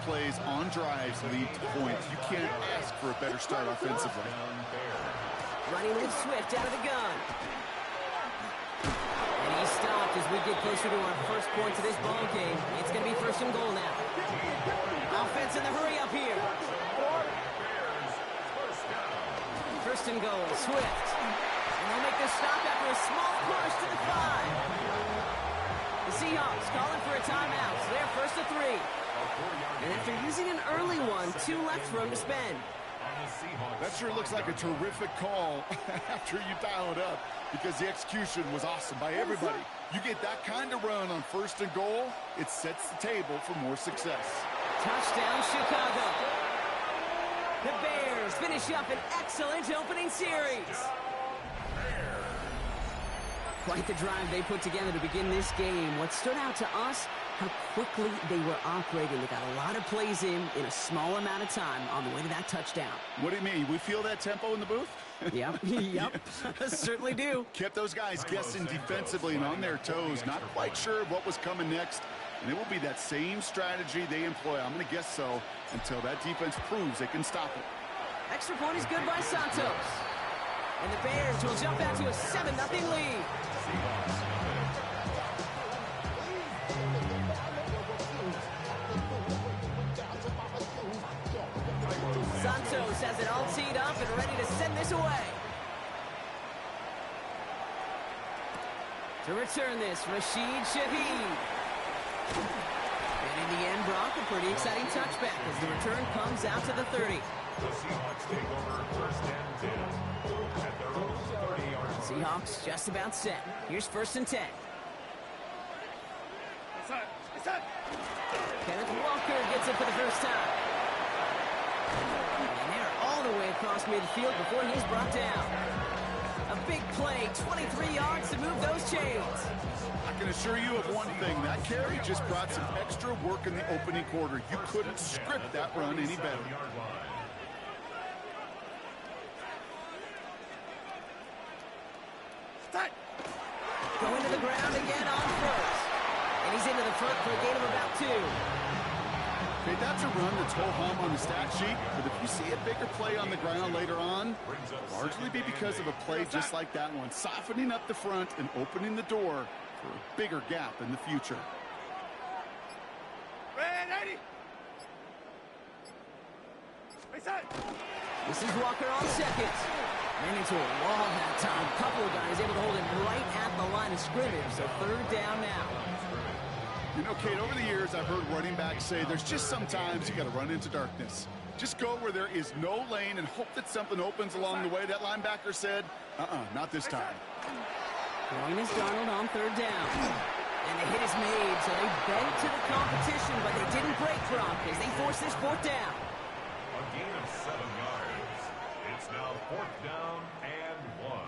plays on drives lead to points. You can't ask for a better start offensively. Running with Swift out of the gun. And he's stopped as we get closer to our first points of this ball game. It's going to be first and goal now. Offense in the hurry up here. First and goal, Swift. And they'll make the stop after a small push to the 5. The Seahawks calling for a timeout, so they're first to 3. And after using an early one, 2 left for him to spend. That sure looks like a terrific call after you dial it up, because the execution was awesome by everybody. You get that kind of run on first and goal, it sets the table for more success. Touchdown, Chicago. The Bears finish up an excellent opening series. Quite the drive they put together to begin this game. What stood out to us, how quickly they were operating. They got a lot of plays in a small amount of time on the way to that touchdown. What do you mean? We feel that tempo in the booth? Yep, certainly do. Kept those guys guessing defensively and on their toes, not quite sure what was coming next. And it will be that same strategy they employ, I'm going to guess so, until that defense proves they can stop it. Extra point is good by Santos. And the Bears will jump out to a 7-0 lead. Santos has it all teed up and ready to send this away. To return this, Rashid Shaheed. And in the end, Brock, a pretty exciting touchback as the return comes out to the 30. The Seahawks take over first and 10 at their own 30-yard. Seahawks just about set. Here's first and 10. Kenneth Walker gets it for the first time. And they're all the way across midfield before he's brought down. A big play, 23 yards to move those chains. I can assure you of one thing. That carry just brought some extra work in the opening quarter. You couldn't script that run any better. Going to the ground again on first. And he's into the front for a gain of about 2. Okay, that's a run that's ho-hum on the stat sheet, but if you see a bigger play on the ground later on, it'll largely be because of a play just like that one, softening up the front and opening the door for a bigger gap in the future. This is Walker on second. Ran into a wall that time. A couple of guys able to hold him right at the line of scrimmage, so third down now. You know, Kate, over the years, I've heard running backs say there's just sometimes you got to run into darkness. Just go where there is no lane and hope that something opens along the way. That linebacker said, not this time. Throwing is Darnold on third down. And the hit is made, so they bent to the competition, but they didn't break Brock as they force this fourth down. A gain of 7 yards. It's now fourth down and 1.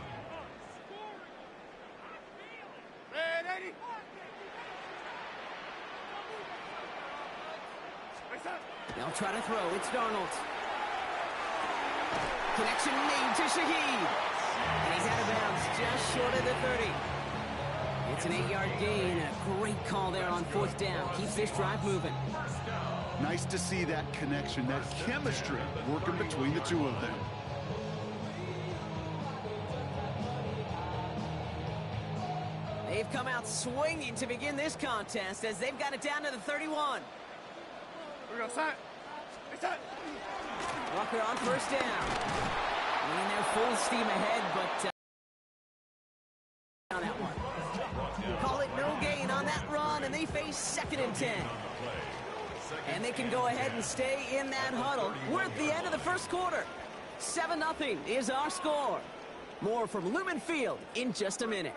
They'll try to throw. It's Darnold. Connection made to Shaheed. And he's out of bounds just short of the 30. It's an 8-yard gain. A great call there on fourth down. Keeps this drive moving. Nice to see that connection, that chemistry working between the two of them. They've come out swinging to begin this contest as they've got it down to the 31. Walker on first down. And they're full steam ahead, but on that one. Call it no gain on that run, and they face second and 10. And they can go ahead and stay in that huddle. We're at the end of the first quarter. 7-0 is our score. More from Lumen Field in just a minute.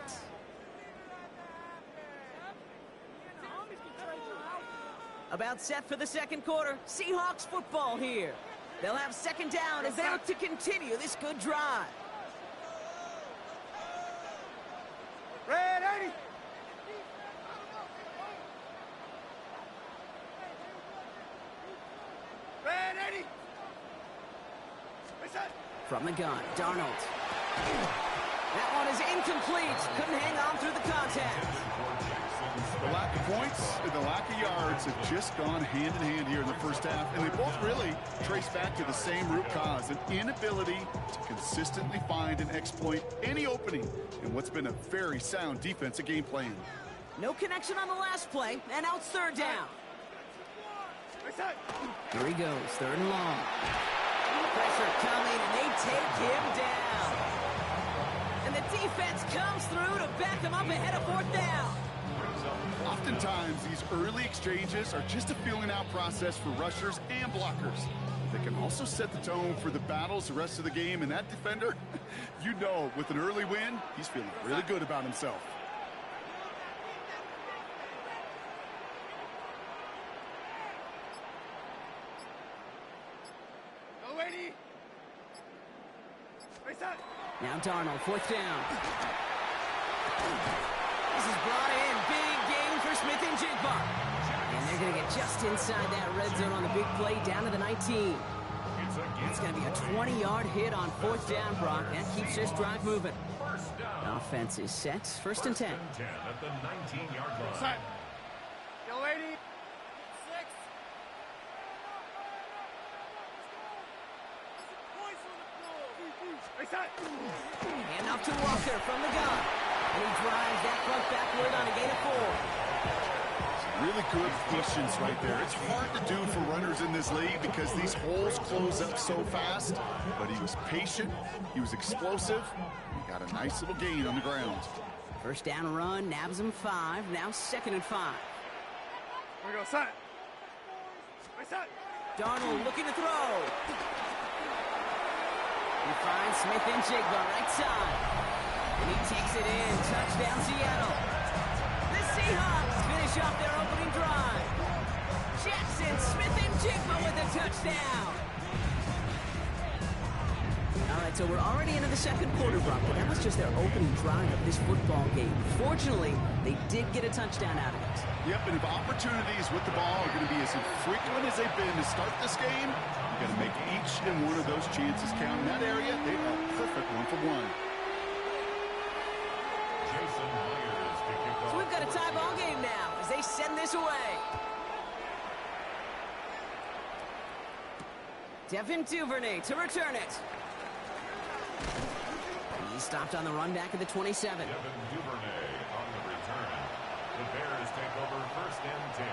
About set for the second quarter. Seahawks football here. They'll have second down as they look to continue this good drive. Ready. Ready. From the gun, Darnold. That one is incomplete. Couldn't hang on through the contact. The lack of points and the lack of yards have just gone hand in hand here in the first half, and they both really trace back to the same root cause, an inability to consistently find and exploit any opening in what's been a very sound defensive game plan. No connection on the last play, and now it's third down. Here he goes, third and long. Pressure coming, and they take him down. And the defense comes through to back him up ahead of fourth down. Oftentimes, these early exchanges are just a feeling out process for rushers and blockers. They can also set the tone for the battles the rest of the game, and that defender, you know, with an early win, he's feeling really good about himself. Now Darnold, fourth down. This is brought in. Big gain for Smith and Jigba. And they're going to get just inside that red zone on the big play down to the 19. It's going to be a 20-yard hit on fourth down, Brock. That keeps this drive moving. Offense is set. First and 10. At the 19-yard line. Yo, lady. And off to Walker from the gun. And he drives that punt backward on a gain of 4. Really good patience right there. It's hard to do for runners in this league because these holes close up so fast. But he was patient. He was explosive. He got a nice little gain on the ground. First down run, nabs him 5. Now second and 5. Here we go, set. Darnold looking to throw. He finds Smith and Jigba right side. And he takes it in. Touchdown, Seattle. The Seahawks finish off their opening drive. Jackson, Smith and Jigba with a touchdown. All right, so we're already into the second quarter, Brock, but that was just their opening drive of this football game. Fortunately, they did get a touchdown out of it. Yep, and if opportunities with the ball are going to be as infrequent as they've been to start this game, you got to make each and one of those chances count. In that area, they are perfect one-for-one. So we've got a tie ball game now as they send this away. Devin Duvernay to return it. He stopped on the run back at the 27. Devin Duvernay on the return. The Bears take over first and 10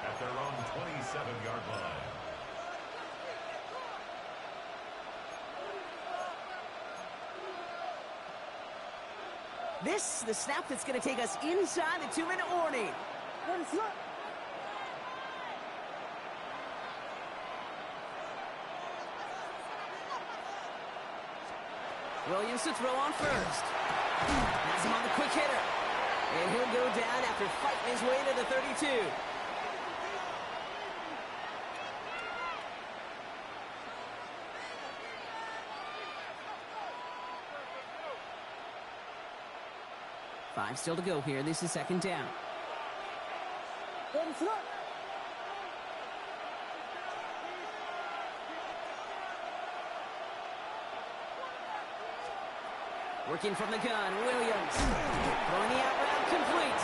at their own 27-yard line. This, the snap that's going to take us inside the 2-minute warning. Williams to throw on first. Has him on the quick hitter. And he'll go down after fighting his way to the 32. Five still to go here. This is second down. Working from the gun, Williams. Throwing the out route complete.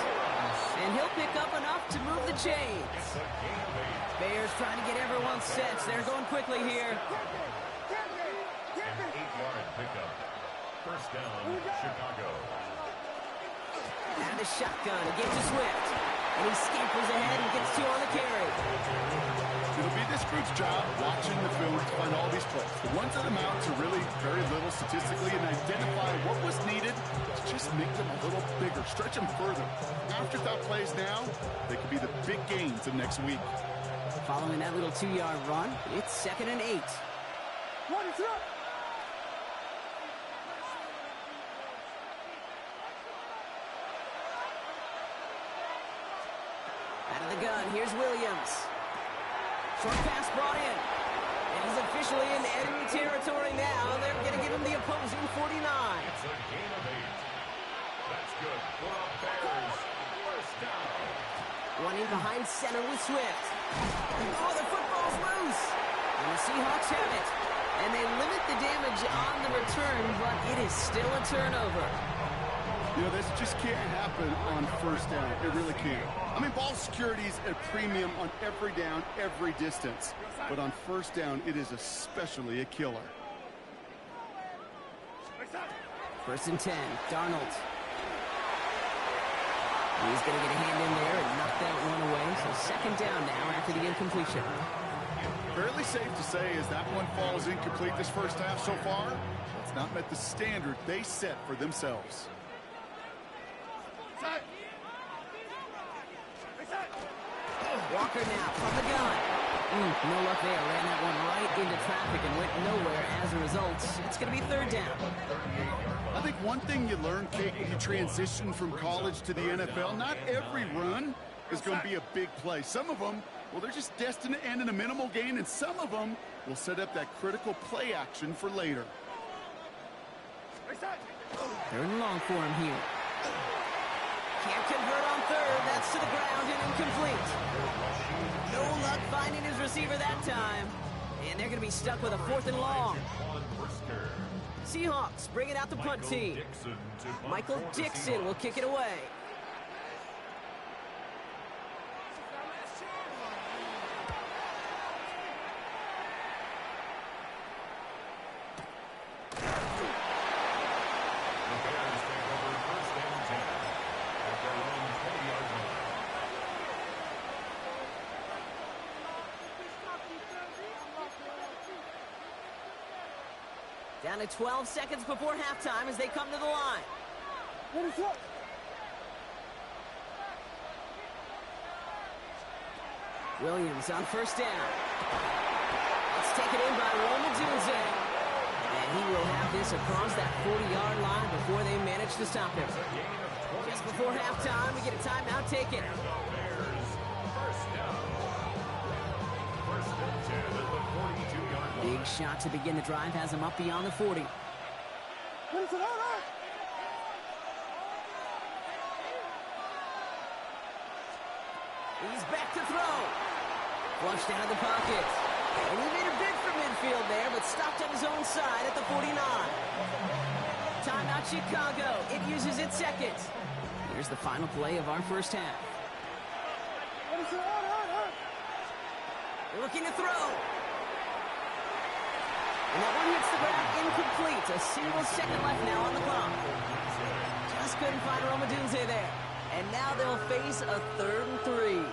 And he'll pick up enough to move the chains. Bears trying to get everyone set. They're going quickly here. An 8-yard pickup. First down, Chicago. And the shotgun, it gets to Swift. And he scampers ahead and gets 2 on the carry. It'll be this group's job watching the film to find all these plays. The ones that amount to really very little statistically and identify what was needed to just make them a little bigger, stretch them further. Afterthought plays now, they could be the big gains of next week. Following that little 2-yard run, it's second and 8. Out of the gun, here's Williams. Short pass brought in. And he's officially in enemy territory now. They're going to give him the opposing 49. It's a gain of 8. That's good for the Bears. First down. Running behind center with Swift. Oh, the football's loose. And the Seahawks have it. And they limit the damage on the return, but it is still a turnover. You know, this just can't happen on first down. It really can't. I mean, ball security is a premium on every down, every distance. But on first down, it is especially a killer. First and 10, Darnold. He's going to get a hand in there and knock that one away. So second down now after the incompletion. Fairly safe to say as that one falls incomplete this first half so far, it's not met the standard they set for themselves. Walker now from the gun. No luck there. Ran that one right into traffic and went nowhere as a result. It's going to be third down. I think one thing you learn, Kate, when you transition from college to the NFL, not every run is going to be a big play. Some of them, well, they're just destined to end in a minimal gain, and some of them will set up that critical play action for later. Third and long for him here. Can't convert on third. That's to the ground and incomplete. No luck finding his receiver that time. And they're going to be stuck with a fourth and long. Seahawks bringing out the punt team. Michael Dixon will kick it away. Down to 12 seconds before halftime as they come to the line. Williams on first down. It's taken in by Romadunze. And he will have this across that 40-yard line before they manage to stop him. Just before halftime, we get a timeout taken. Big shot to begin the drive has him up beyond the 40. He's back to throw. Flushed out of the pocket. And he made a bid for midfield there, but stopped on his own side at the 49. Timeout Chicago. It uses its second. Here's the final play of our first half. Looking to throw. And that one hits the ground incomplete. A single second left now on the clock. Just couldn't find Romadunze there. And now they'll face a 3rd and 3.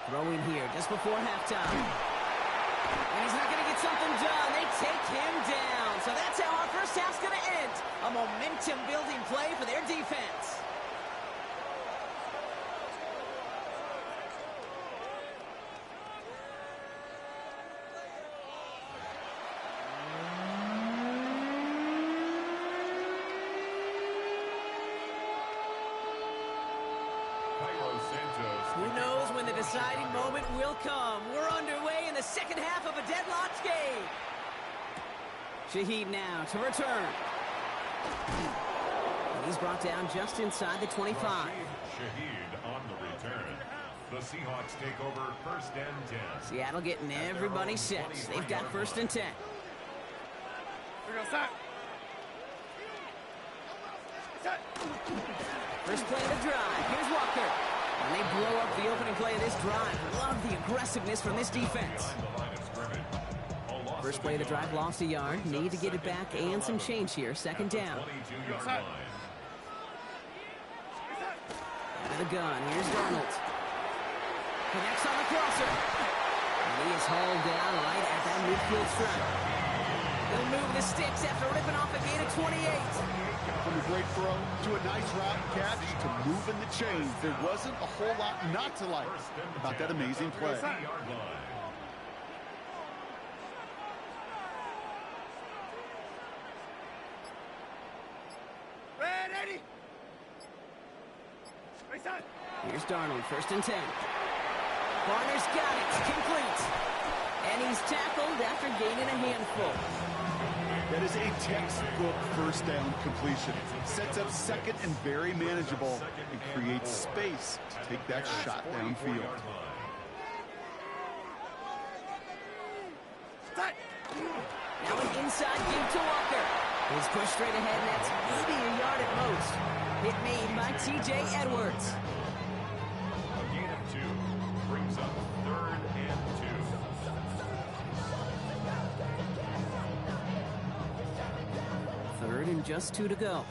Throwing here just before halftime. And he's not going to get something done. They take him down. So that's how our first half's going to end. A momentum-building play for their defense. Who knows when the deciding moment will come. We're underway in the second half of a deadlocked game. Shaheed now to return. And he's brought down just inside the 25. Shaheed on the return. The Seahawks take over first and 10. Seattle getting everybody set. They've got first and 10. First play of the drive. Here's Walker. And they blow up the opening play of this drive. Love the aggressiveness from this defense. First play of the drive, lost a yard. Need to get it back and some change here. Second down. Out of the gun. Here's Darnold. Connects on the crosser. And he is hauled down right at that midfield stripe. He'll move the sticks after ripping off a gain of 28. From a great throw to a nice route catch to moving the chains. There wasn't a whole lot not to like about that amazing play. Ready? Here's Darnold, first and 10. Barner's got it, complete. And he's tackled after gaining a handful. That is a textbook first down completion. Sets up second and very manageable and creates space to take that shot downfield. Now an inside give to Walker. He's pushed straight ahead, and that's maybe a yard at most. Hit made by T.J. Edwards. A gain of 2 brings up 3rd and 2. 3rd and just 2 to go.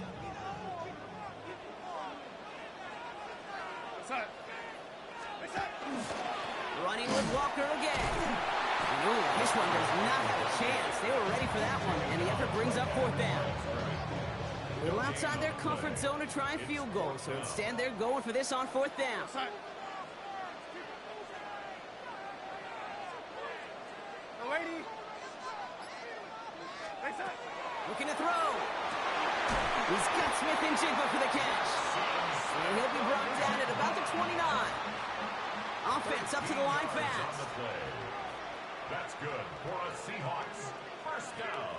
Running with Walker again. Ooh, this one does not have a chance. They were ready for that one, and the effort brings up 4th down. A little outside their comfort zone to try a field goal, so instead they're going for this on 4th down. Looking to throw. He's got Smith and Jigba for the catch. And he'll be brought down at about the 29. Offense up to the line fast. That's good for a Seahawks first down.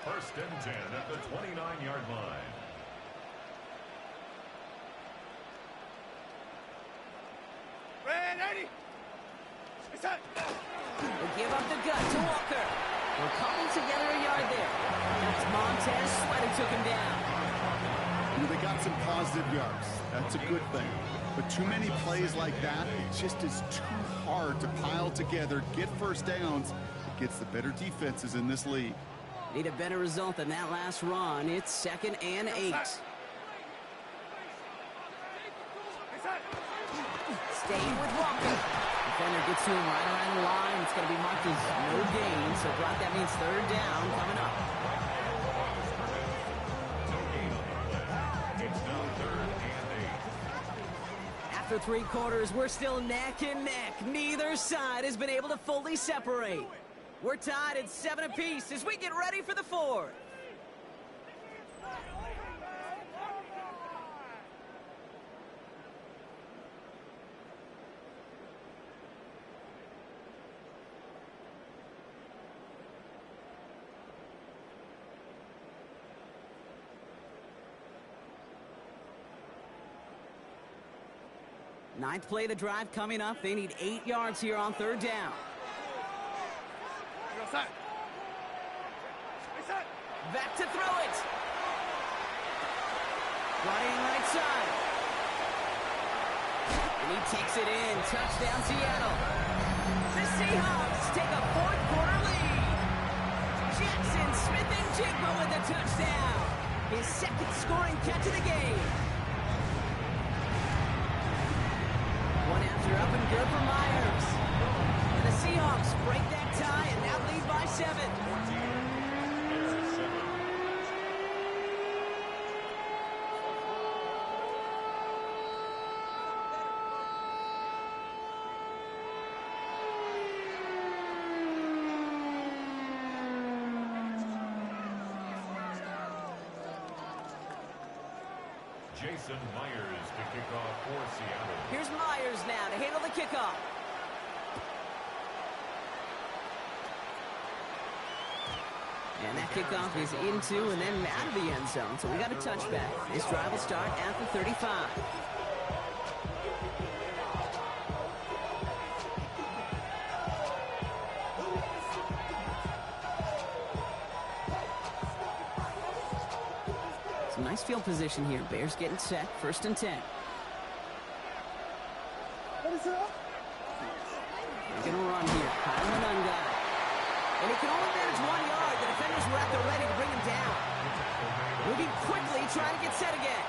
1st and 10 at the 29-yard line. Ready. They give up the gut to Walker. We're cobbled together a yard there. That's Montez Sweat who took him down. They got some positive yards. That's a good thing. But too many plays like that, it just is too hard to pile together, get first downs against the better defenses in this league. Need a better result than that last run. It's 2nd and 8. Staying with Walker. Defender gets to him right around the line. It's going to be marked as no gain, so Brock, that means 3rd down coming up. After 3 quarters, we're still neck and neck. Neither side has been able to fully separate. We're tied at 7 apiece as we get ready for the 4th. Ninth play of the drive coming up. They need 8 yards here on 3rd down. Back to throw it. Running right side. And he takes it in. Touchdown, Seattle. The Seahawks take a 4th quarter lead. Jackson Smith and Jigba with the touchdown. His 2nd scoring catch of the game. One after up and good for Myers. And the Seahawks break that tie and now lead by 7. Jason Myers to kick off for Seattle. Here's Myers now to handle the kickoff. And that kickoff is into and then out of the end zone. So we got a touchback. This drive will start at the 35. Some nice field position here. Bears getting set. 1st and 10. They're going to run here. Kyle Manunga. And he can only manage 1 yard. The defenders were at the ready to bring him down. Moving quickly, trying to get set again.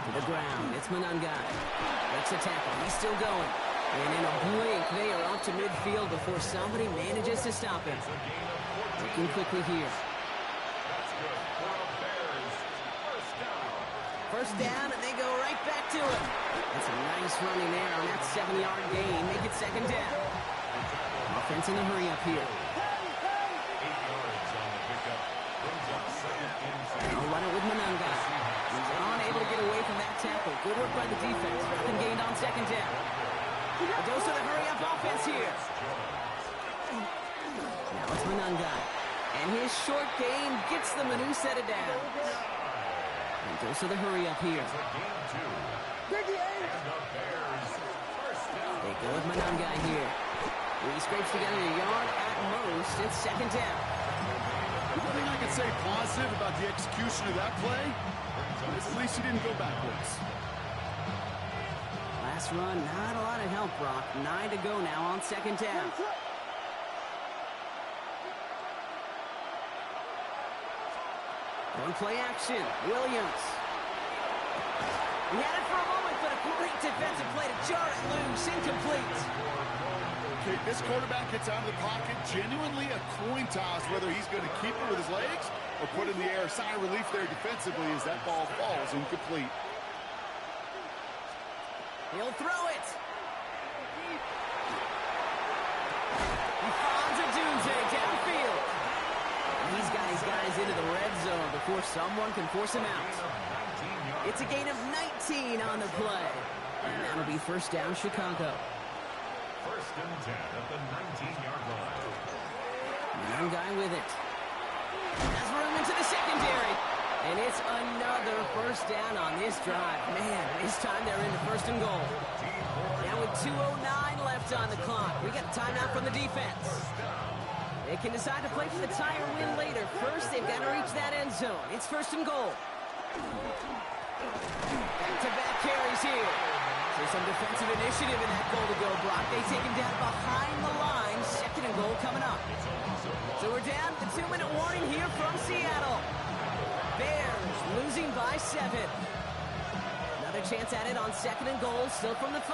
To the ground. It's Manunga. Makes a tackle. He's still going. And in a blink, they are off to midfield before somebody manages to stop him. Looking quickly here. First down, and they go right back to it. That's a nice running there on that 7-yard gain. Make it 2nd down. Offense in a hurry up here. 8 yards on the pickup. Brings up 2nd and 10. They'll run it with Manunga. He's unable to get away from that tackle. Good work by the defense. Broken gained on 2nd down. A dose of the hurry-up offense here. Now it's Manunga. And his short gain gets them a new set of downs. And dose of the hurry-up here. They go with Manunga here. He scrapes together a yard at most. It's second down. The one thing I can say positive about the execution of that play is at least he didn't go backwards. Last run, not a lot of help, Brock. 9 to go now on second down. One play action, Williams. He had it for a moment, but a great defensive play to jar it loose, incomplete. Okay, this quarterback gets out of the pocket, genuinely a coin toss whether he's going to keep it with his legs or put in the air. Sigh of relief there defensively as that ball falls incomplete. He'll throw it. He finds a Dunze downfield. He's got his guys into the red zone before someone can force him out. It's a gain of 19 on the play. And that'll be first down, Chicago. First and 10 at the 19-yard line. One guy with it. Has room into the secondary. And it's another first down on this drive. Man, this time they're into first and goal. Now with 2:09 left on the clock, we got a timeout from the defense. They can decide to play for the tie or win later. First, they've got to reach that end zone. It's first and goal. Back-to-back carries here. So some defensive initiative in that goal to go block. They take him down behind the line. Second and goal coming up. So we're down to 2-minute warning here from Seattle. Bears losing by 7. Another chance at it on second and goal, still from the 5.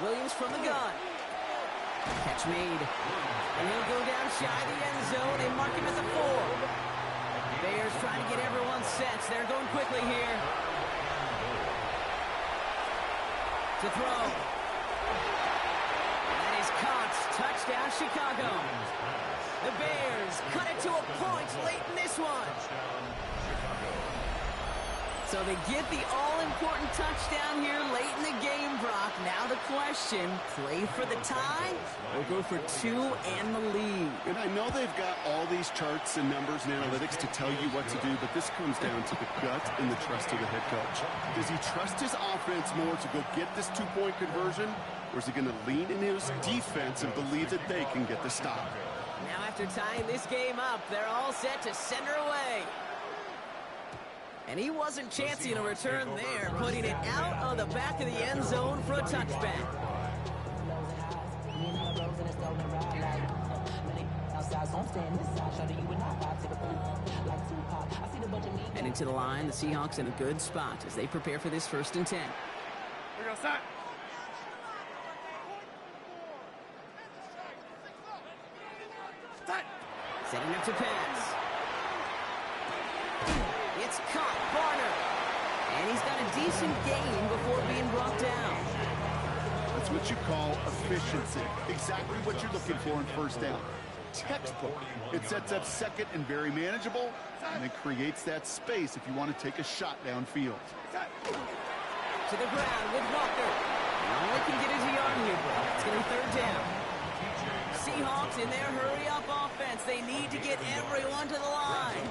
Williams from the gun. Catch made. And he'll go down shy of the end zone. They mark him at the 4. Bears trying to get everyone set. They're going quickly here. To throw. That is caught. Touchdown, Chicago. The Bears cut it to a point late in this one. So they get the all-important touchdown here late in the game, Brock. Now the question, play for the tie or go for 2 and the lead? And I know they've got all these charts and numbers and analytics to tell you what to do, but this comes down to the gut and the trust of the head coach. Does he trust his offense more to go get this 2-point conversion, or is he going to lean in his defense and believe that they can get the stop? Now after tying this game up, they're all set to send her away. And he wasn't chancing a return there, putting it out on the back of the end zone for a touchback. Heading to the line, the Seahawks in a good spot as they prepare for this first and 10. We go, set. Set. Setting up to pass. It's caught, Barner. And he's got a decent gain before being brought down. That's what you call efficiency. Exactly what you're looking for in first down. Textbook. It sets up second and very manageable, and it creates that space if you want to take a shot downfield. To the ground with Walker. All they can get is a yard here, bro. It's going to be third down. Seahawks in their hurry-up offense. They need to get everyone to the line.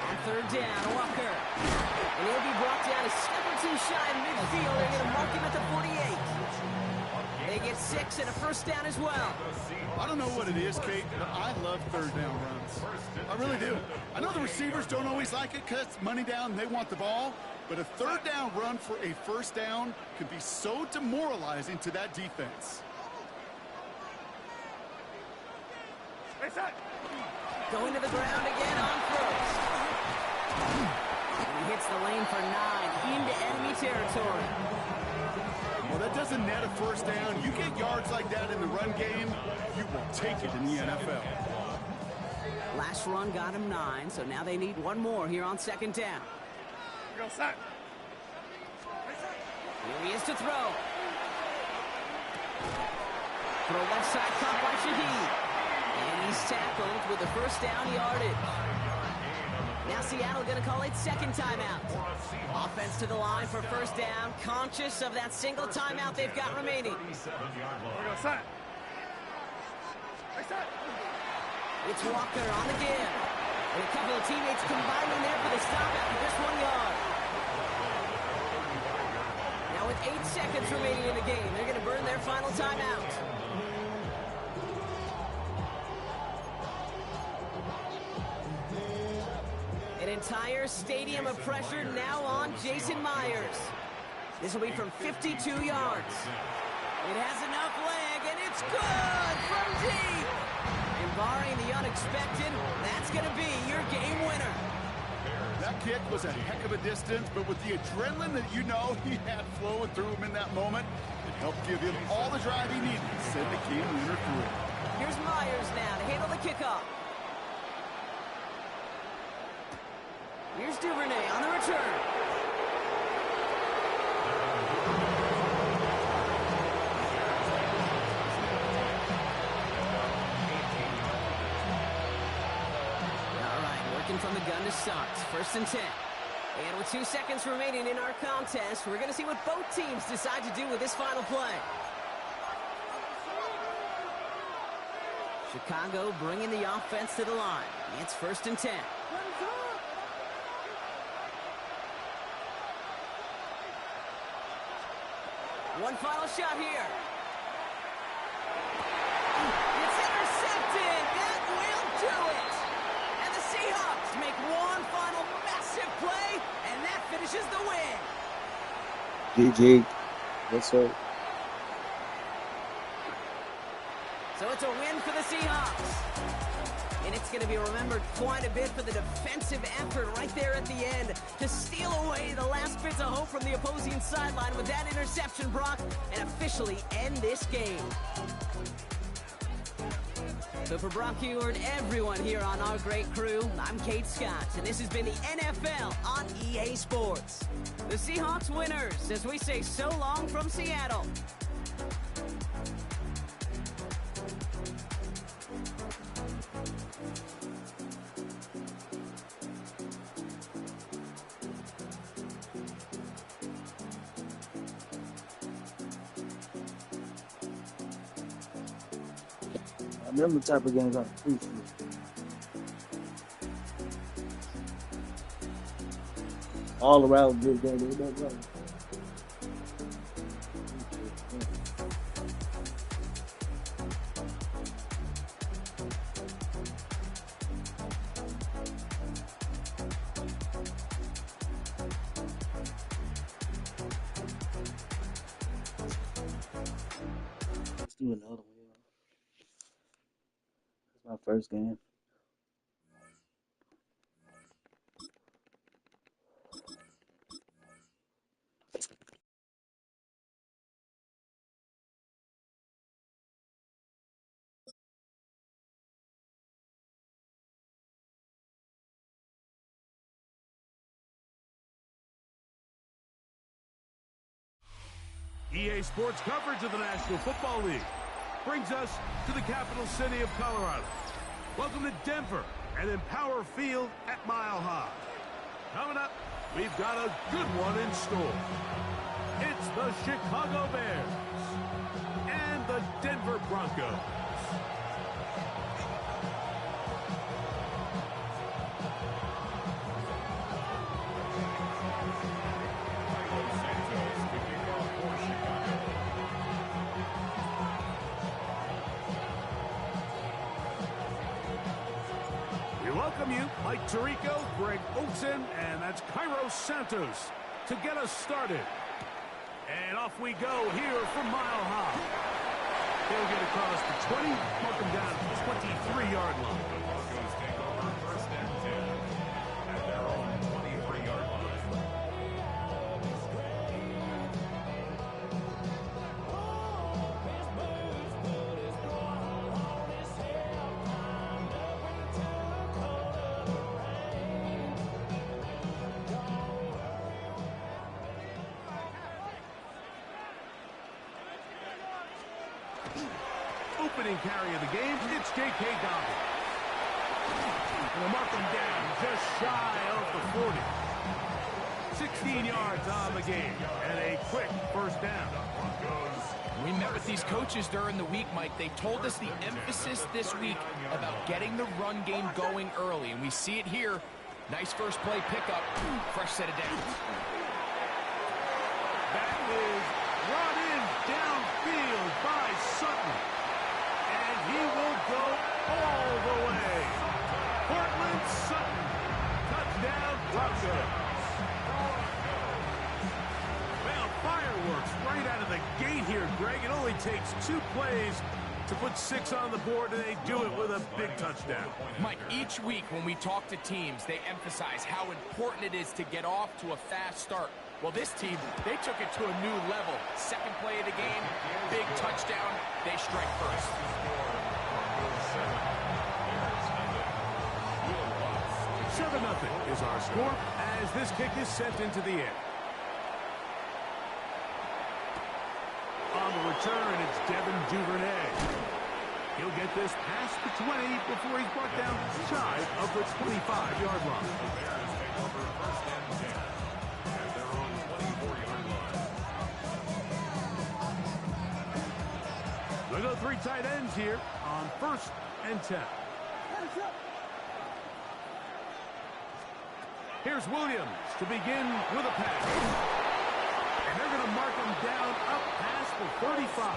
On third down, Walker. And he'll be brought down a step or two shy of midfield. They're going to mark him at the 48. They get 6 and a first down as well. I don't know what it is, Kate, but I love third down runs. I really do. I know the receivers don't always like it because it's money down and they want the ball, but a third down run for a first down can be so demoralizing to that defense. Going to the ground again on first. He hits the lane for 9 into enemy territory. Well, that doesn't net a first down. You get yards like that in the run game, you will take it in the NFL. Last run got him 9, so now they need one more here on second down. We go, set. Here he is to throw. Throw left side caught by Shaheed. And he's tackled with the first down yardage. Now Seattle going to call it second timeout. Offense to the line for first down, conscious of that single timeout they've got remaining. We go, set. It's Walker on the give. And a couple of teammates combining there for the stop after just 1 yard. Now with 8 seconds remaining in the game. They're going to burn their final timeout. An entire stadium of pressure now on Jason Myers. This will be from 52 yards. It has enough leg, and it's good from deep. And barring the unexpected, that's going to be your game winner. That kick was a heck of a distance, but with the adrenaline that you know he had flowing through him in that moment, it helped give him all the drive he needed to send the game winner through. Here's Myers now to handle the kickoff. Here's Duvernay on the return. All right, working from the gun to start. 1st and 10. And with 2 seconds remaining in our contest, we're going to see what both teams decide to do with this final play. Chicago bringing the offense to the line. It's 1st and 10. One final shot here. It's intercepted. That will do it. And the Seahawks make one final massive play, and that finishes the win. GG. Yes, sir. So it's a win for the Seahawks. And it's going to be remembered quite a bit for the defensive effort right there at the end to steal away the last bits of hope from the opposing sideline with that interception, Brock, and officially end this game. So for Brock Huard, everyone here on our great crew, I'm Kate Scott, and this has been the NFL on EA Sports. The Seahawks winners, as we say so long from Seattle. Them the type of games I appreciate. All around good game. Ain't that right? Let's do another one. My first game. EA Sports coverage of the National Football League brings us to the capital city of Colorado. Welcome to Denver and Empower Field at Mile High. Coming up, we've got a good one in store. It's the Chicago Bears and the Denver Broncos. Welcome you, Mike Tirico, Greg Olsen, and that's Cairo Santos to get us started. And off we go here from Mile High. They'll get across the 20, mark them down at the 23-yard line. The Broncos take over 1st and 10 at their own 23-yard line. Opening carry of the game, it's J.K. Dobbins. And they'll mark him down just shy of the 40. 16 yards on the game, and a quick 1st down. We met with these coaches during the week, Mike. They told us the emphasis this week about getting the run game going early, and we see it here. Nice first play pickup, fresh set of downs. That is brought in downfield by Sutton. And he will go all the way. Portland Sutton. Touchdown, Broncos. Well, fireworks right out of the gate here, Greg. It only takes 2 plays to put 6 on the board, and they do it with a big touchdown. Mike, each week when we talk to teams, they emphasize how important it is to get off to a fast start. Well, this team, they took it to a new level. Second play of the game, big touchdown. They strike first. 7-0 is our score as this kick is sent into the air. On the return, it's Devin Duvernay. He'll get this past the 20 before he's brought down shy of the 25-yard line. We'll go 3 tight ends here on 1st and 10. Here's Williams to begin with a pass. And they're going to mark him down up past the 35.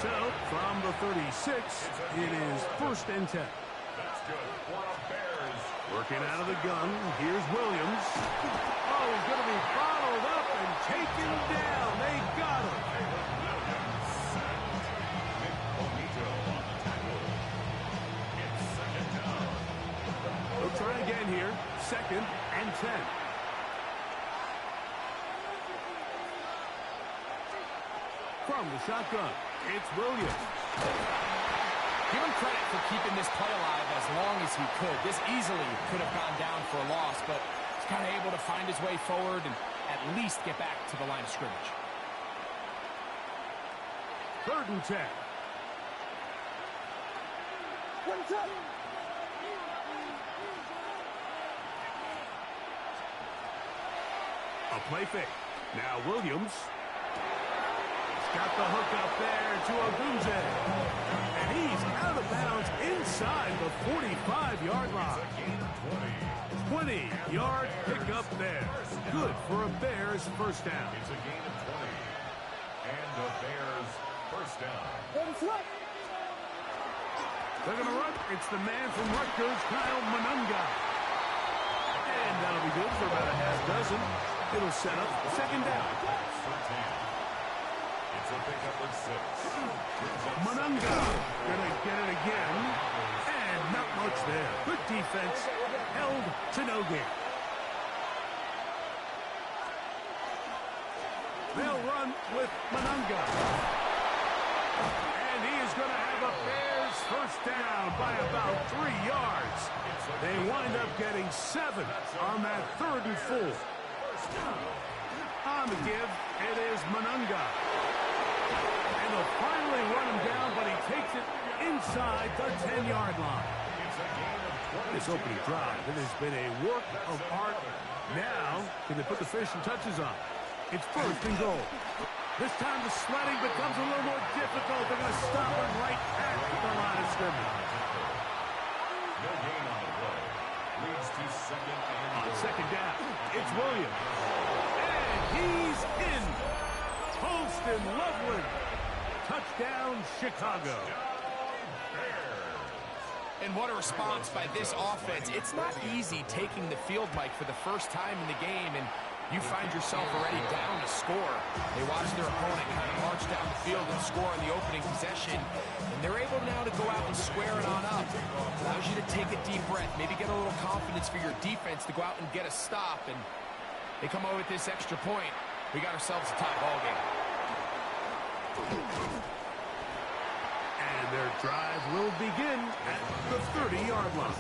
So, from the 36, it is 1st and 10. Working out of the gun, here's Williams. Oh, he's going to be followed up and taken down. They got him. We'll try again here. 2nd and 10. From the shotgun, it's Williams. Give him credit for keeping this play alive as long as he could. This easily could have gone down for a loss, but he's kind of able to find his way forward and at least get back to the line of scrimmage. 3rd and 10. A play fake. Now Williams. Got the hook up there to Ogunze. And he's out of bounds inside the 45-yard line. 20-yard pickup there. Good for a Bears first down. It's a gain of 20. And the Bears first down. They're going to run. It's the man from Rutgers, Kyle Monunga. And that'll be good for about a half dozen. It'll set up 2nd down. It's a pickup of 6. Monunga going to get it again. And not much there. Good defense. Held to no gain. They'll run with Monunga. And he is going to have a Bears first down by about 3 yards. They wind up getting 7 on that 3rd and 4. On the give, it is Monunga. And they'll finally run him down, but he takes it inside the 10-yard line. This opening drive, it has been a work of art. Now, can they put the finishing touches on? It's 1st and goal. This time the sledding becomes a little more difficult. They're going to stop him right at the line of scrimmage. No gain on the play. Leads to 2nd and On 2nd down, it's Williams. And he's in. Holston Loveland. Touchdown, Chicago. And what a response by this offense. It's not easy taking the field, Mike, for the first time in the game, and you find yourself already down a score. They watch their opponent kind of march down the field and score in the opening possession, and they're able now to go out and square it on up. Allows you to take a deep breath, maybe get a little confidence for your defense to go out and get a stop, and they come over with this extra point. We got ourselves a tie ball game. And their drive will begin at the 30-yard line.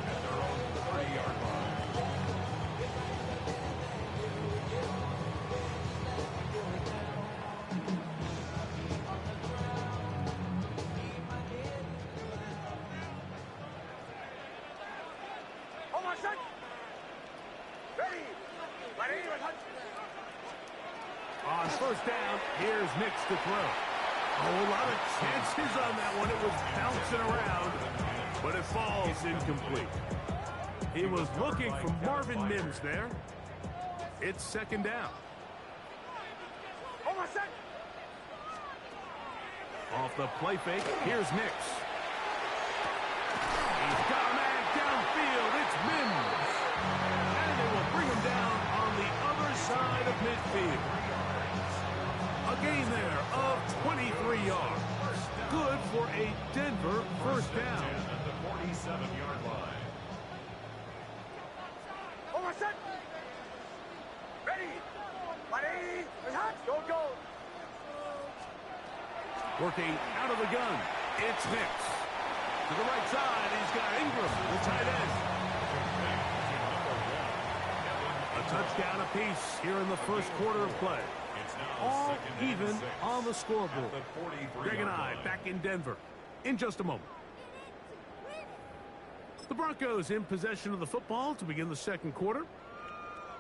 at their own 30-yard line. On 1st down, here's Nix to throw. Oh, a lot of chances on that one. It was bouncing around, but it falls incomplete. He was looking for Marvin Mims there. It's 2nd down. Off the play fake, here's Nix. He's got a man downfield. It's Mims. And they will bring him down on the other side of midfield. A gain there of 23 yards. Good for a Denver first down. At the 47-yard line. Working out of the gun, it's Nix. To the right side, he's got Ingram, the tight end. A touchdown apiece here in the first quarter of play. All even on the scoreboard. Greg and I back in Denver in just a moment. The Broncos in possession of the football to begin the second quarter.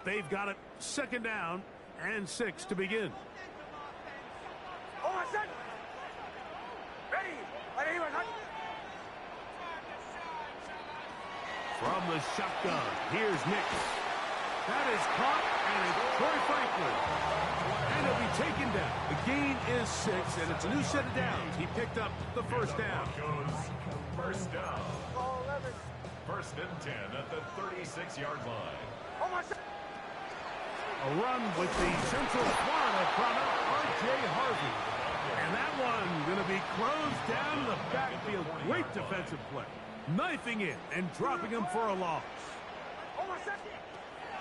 They've got it second down and 6 to begin. From the shotgun, here's Nix. That is caught, and it's Troy Franklin. And he'll be taken down. The gain is 6, and it's a new set of downs. He picked up the first down. First down. First and 10 at the 36-yard line. A run with the Central Florida product, R.J. Harvey. And that one going to be closed down in the backfield. Great defensive play. Knifing it and dropping him for a loss.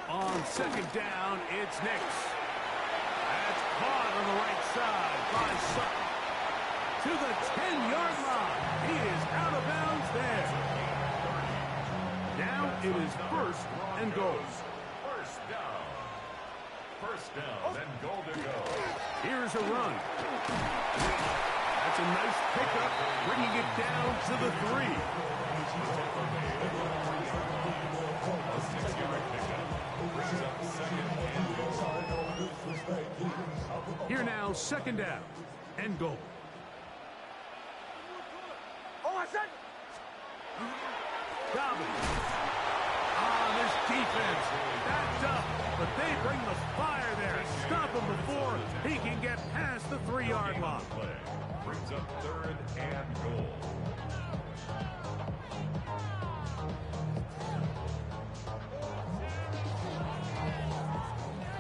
On second down, it's Nix. That's caught on the right side by Sutton. To the 10-yard line. He is out of bounds there. Now it is first and goal. First down. First down and goal to go. Here's a run. That's a nice pickup, bringing it down to the 3. A 6-yard pickup. Brings up second and goal. Here now, second down and goal. Dobbins. This defense backed up, but they bring the fire there. Stop him before he can get past the 3-yard line. Brings up third and goal.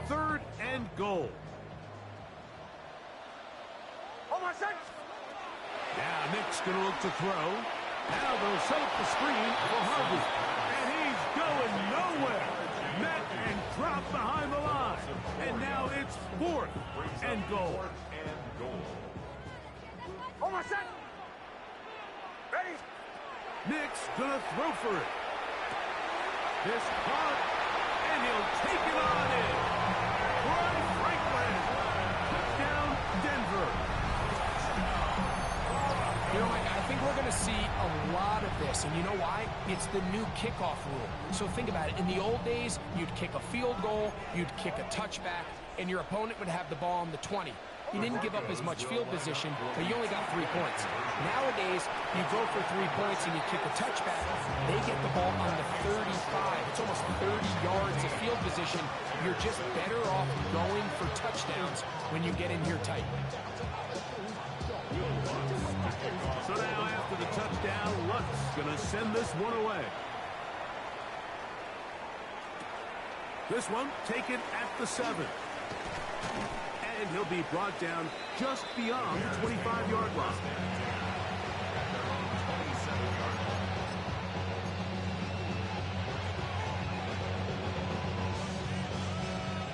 Third and goal. Now Nick's going to look to throw. Now they'll set up the screen for Harvey. And he's going nowhere. Met and dropped behind the line. And now it's fourth and goal. Nick's going to throw for it. This caught, and he'll take it on in. Troy Franklin. Touchdown, Denver. You know, I think we're going to see a lot of this, and you know why? It's the new kickoff rule. So think about it. In the old days, you'd kick a field goal, you'd kick a touchback, and your opponent would have the ball on the 20. You didn't give up as much field position, but you only got 3 points. Nowadays, you go for 3 points and you kick a touchback. They get the ball on the 35. It's almost 30 yards of field position. You're just better off going for touchdowns when you get in here tight. So now after the touchdown, Lutz going to send this one away. This one taken at the 7. And he'll be brought down just beyond the 25-yard line.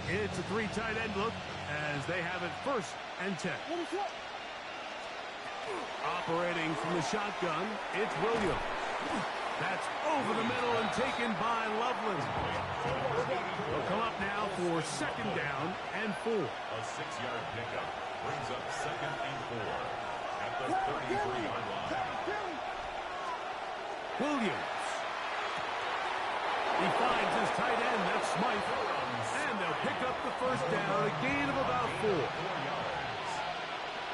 It's a 3 tight end look as they have it first and 10. Operating from the shotgun, it's Williams. That's over the middle and taken by Loveland. They'll come up now for second down and 4. A 6-yard pickup brings up second and 4 at the 33-yard line. Williams. He finds his tight end, that's Smythe. And they'll pick up the first down, a gain of about 4. 4 yards.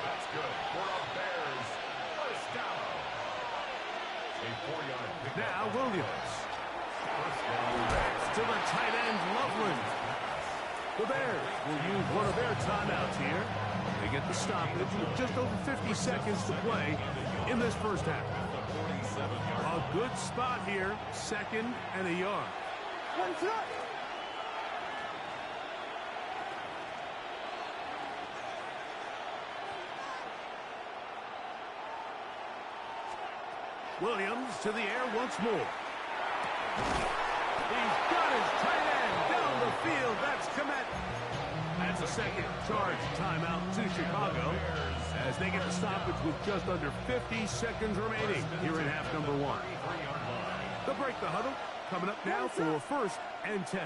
That's good for a Bears first down. A 4-yard pickup. Now Williams. To the tight end, Loveland. The Bears will use one of their timeouts here. They get the stoppage with just over 50 seconds to play in this first half. A good spot here, 2nd and a yard. Williams to the air once more. He's got his tight end down the field. That's Komet. That's a second charge timeout to Chicago as they get the stoppage with just under 50 seconds remaining here in half number 1. They'll break the huddle. Coming up now for 1st and 10.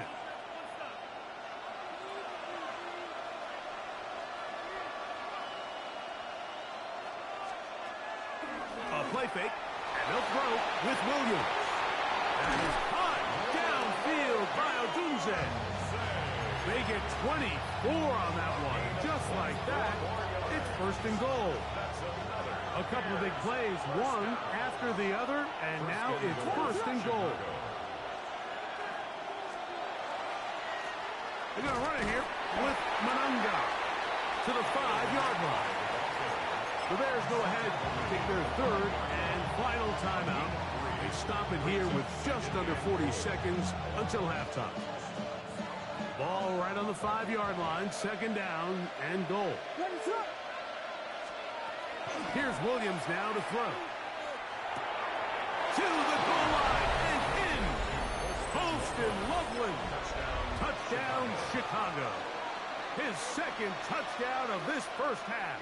A play fake. And they'll throw with Williams. And it's caught downfield by Odunze. They get 24 on that one. Just like that, it's 1st and goal. A couple of big plays, one after the other, and now it's 1st and goal. They're going to run it here with Manunga to the 5-yard line. The Bears go ahead, take their 3rd and final timeout. They stop it here with just under 40 seconds until halftime. Ball right on the 5-yard line, 2nd down and goal. Here's Williams now to throw. To the goal line and in. Holston Loveland. Touchdown, Chicago. His 2nd touchdown of this first half.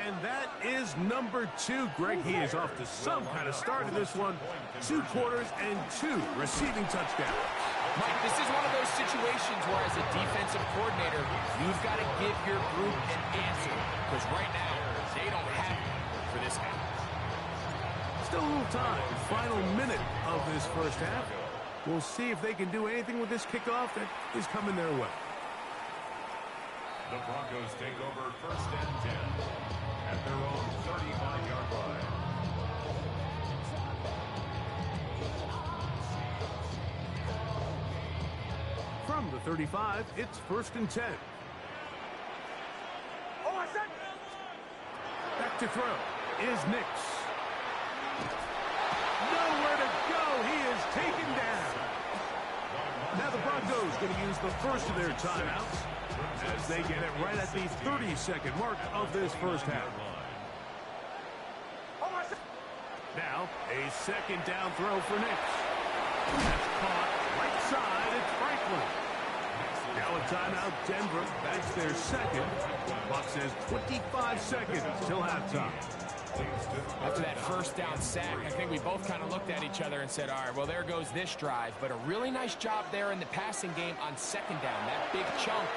And that is number 2. Greg, he is off to some kind of start in this one. 2 quarters and 2 receiving touchdowns. Mike, this is one of those situations where as a defensive coordinator, you've got to give your group an answer. Because right now, they don't have it for this half. Still a little time. Final minute of this first half. We'll see if they can do anything with this kickoff that is coming their way. The Broncos take over 1st and 10 at their own 35-yard line. From the 35, it's 1st and 10. Back to throw is Nix. Nowhere to go. He is taken down. Now the Broncos going to use the first of their timeouts as they get it right at the 30-second mark of this first half. Now, a 2nd down throw for Nix. That's caught right side. It's Franklin. Now a timeout, Denver. That's their 2nd. Clock says 25 seconds till halftime. After that 1st down sack, I think we both kind of looked at each other and said, all right, well, there goes this drive. But a really nice job there in the passing game on 2nd down. That big chunk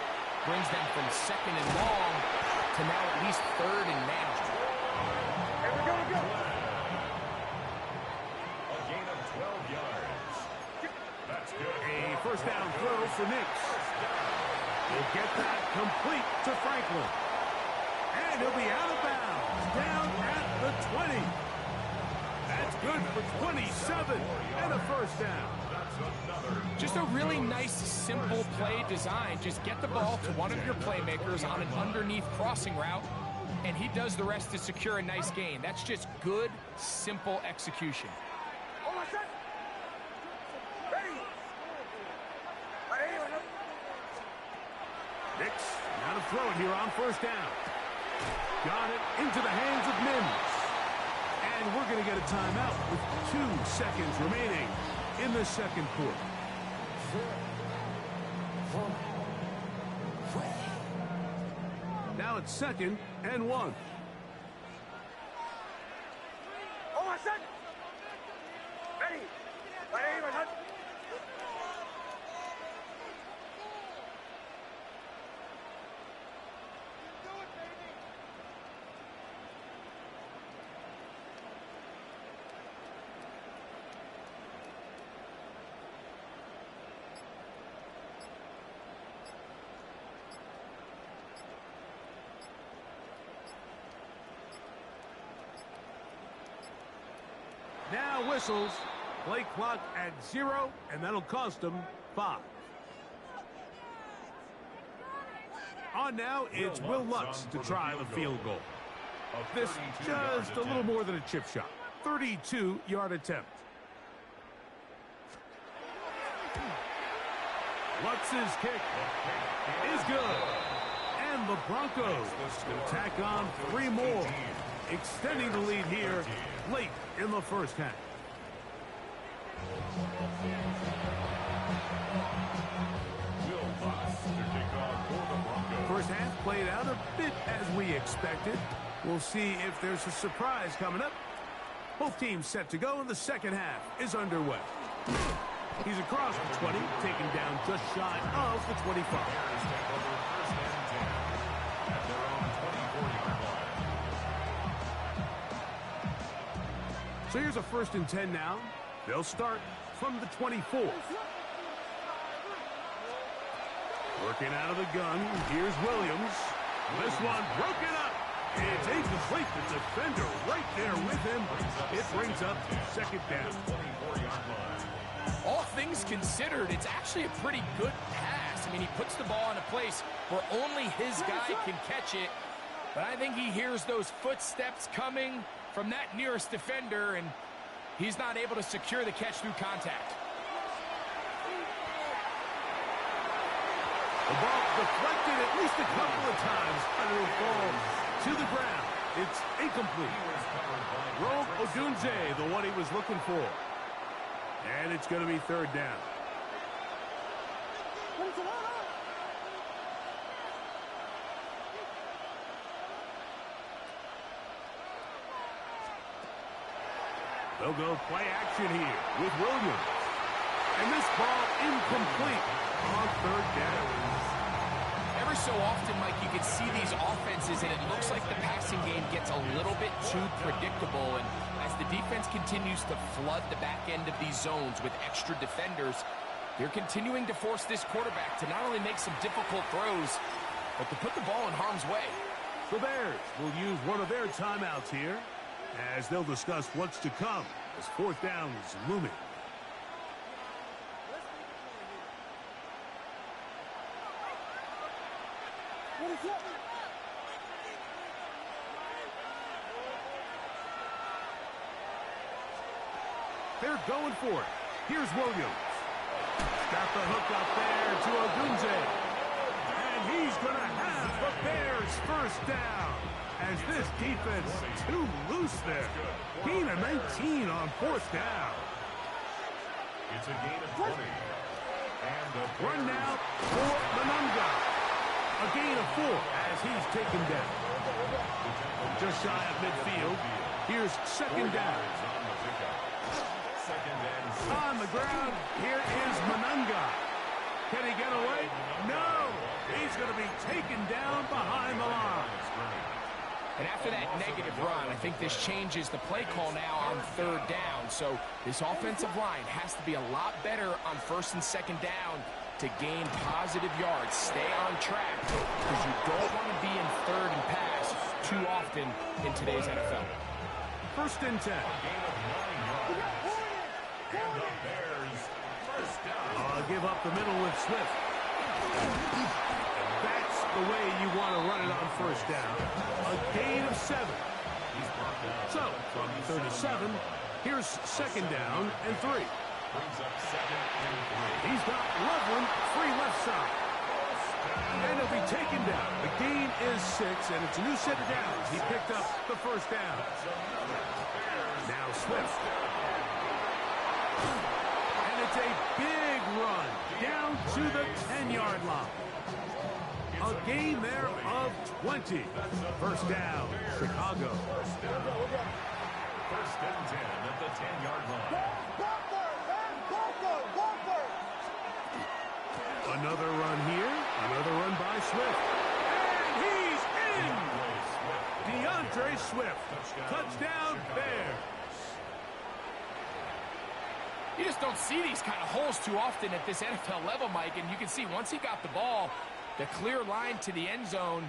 brings them from 2nd and long to now at least 3rd and now. Here we go, go. A gain of 12 yards. That's good. A 1st down throw for Nix. He'll get that complete to Franklin. And he'll be out of bounds down at the 20. That's good for 27 and a 1st down. Just a really nice, simple play design. Just get the ball to one of your playmakers on an underneath crossing route, and he does the rest to secure a nice gain. That's just good, simple execution. Nix, now to throw it here on 1st down. Got it into the hands of Mims. And we're going to get a timeout with 2 seconds remaining in the 2nd quarter. Now it's 2nd and 1. Now whistles. Play clock at 0, and that'll cost them 5. On now, it's Will Lutz to try the field goal. This just a little more than a chip shot. 32-yard attempt. Lutz's kick is good. And the Broncos will tack on 3 more, extending the lead here late in the first half. First half played out a bit as we expected. We'll see if there's a surprise coming up. Both teams set to go, and the second half is underway. He's across the 20, taken down just shy of the 25. So here's a 1st and 10 now. They'll start from the 24. Working out of the gun, here's Williams. This one broken up. It's incomplete. The defender right there with him. It brings up 2nd down. All things considered, it's actually a pretty good pass. I mean, he puts the ball in a place where only his guy can catch it. But I think he hears those footsteps coming from that nearest defender, and he's not able to secure the catch through contact. The ball deflected at least a couple of times, and it'll fall to the ground. It's incomplete. Rome Odunze, the one he was looking for. And it's going to be 3rd down. They'll go play action here with Williams. And this ball incomplete on 3rd down. Every so often, Mike, you can see these offenses, and it looks like the passing game gets a little bit too predictable. And as the defense continues to flood the back end of these zones with extra defenders, they're continuing to force this quarterback to not only make some difficult throws, but to put the ball in harm's way. The Bears will use one of their timeouts here as they'll discuss what's to come as 4th down is looming. They're going for it. Here's Williams. Got the hook up there to Odunze. And he's going to have the Bears 1st down. As this defense too loose there. Gain of 19 on 4th down. It's a gain of 20. And the Run now for Manunga. A gain of 4 as he's taken down. Just shy of midfield. Here's 2nd down. On the ground, here is Manunga. Can he get away? No! He's going to be taken down behind the line. And after that negative run, I think this changes the play call now on 3rd down. So this offensive line has to be a lot better on 1st and 2nd down to gain positive yards. Stay on track because you don't want to be in 3rd and pass too often in today's NFL. 1st and 10. Give up the middle with Swift. That's the way you want to run it on 1st down. A gain of 7. So, from 37, here's 2nd down and 3. He's got Loveland free left side. And he'll be taken down. The gain is 6, and it's a new set of downs. He picked up the 1st down. Now Swift. And it's a big run down to the 10-yard line. A gain there of 20. 1st down, Chicago. 1st and 10 at the 10-yard line. Another run here. Another run by Swift. And he's in! DeAndre Swift. Touchdown, Bears. You just don't see these kind of holes too often at this NFL level, Mike. And you can see once he got the ball, the clear line to the end zone,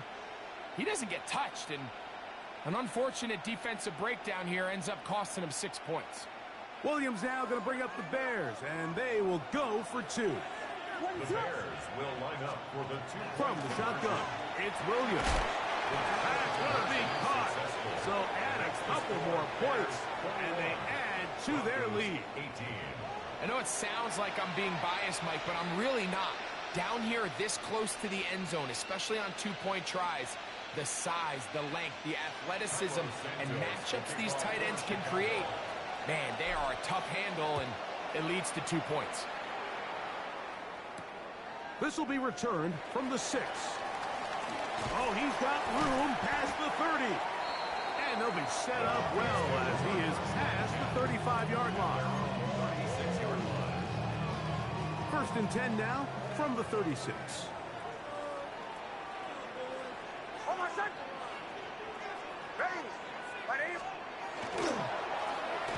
he doesn't get touched. And an unfortunate defensive breakdown here ends up costing him 6 points. Williams now going to bring up the Bears, and they will go for 2. The Bears will line up for the 2 from the shotgun. It's Williams. That's going to be caught. So add a couple more points, and they add to their lead. I know it sounds like I'm being biased, Mike, but I'm really not. Down here this close to the end zone, especially on two-point tries, the size, the length, the athleticism, and matchups these tight ends can create, man, they are a tough handle, and it leads to 2 points. This will be returned from the 6. Oh, he's got room past the 30. And they'll be set up well as he is past the 35-yard line. 1st and 10 now from the 36.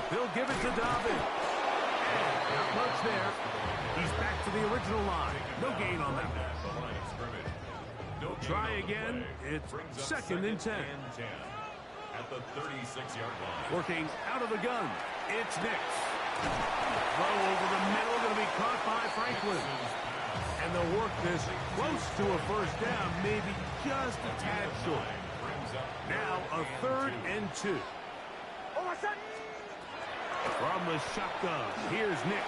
They'll give it to Dobbin. And not much there. He's back to the original line. No gain on that one. Try again. It's 2nd and 10. At the 36-yard line. Working out of the gun. It's Nix. Throw over the middle, going to be caught by Franklin. And they'll work this close to a 1st down, maybe just a tad short. Now a 3rd and 2. From the shotgun, here's Nix.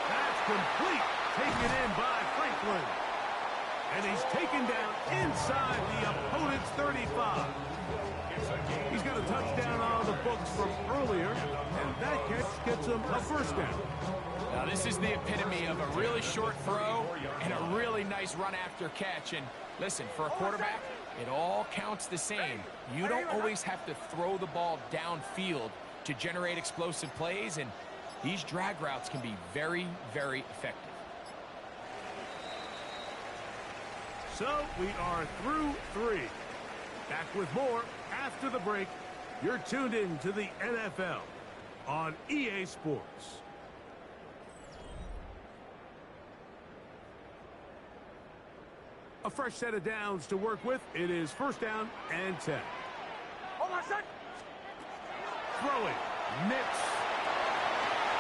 That's complete. Taken in by Franklin. And he's taken down inside the opponent's 35. He's got a touchdown on the books from earlier, and that catch gets him a 1st down. Now, this is the epitome of a really short throw and a really nice run after catch. And listen, for a quarterback, it all counts the same. You don't always have to throw the ball downfield to generate explosive plays, and these drag routes can be very, very effective. So we are through 3. Back with more after the break. You're tuned in to the NFL on EA Sports. A fresh set of downs to work with. It is 1st down and 10. Throwing. Nix.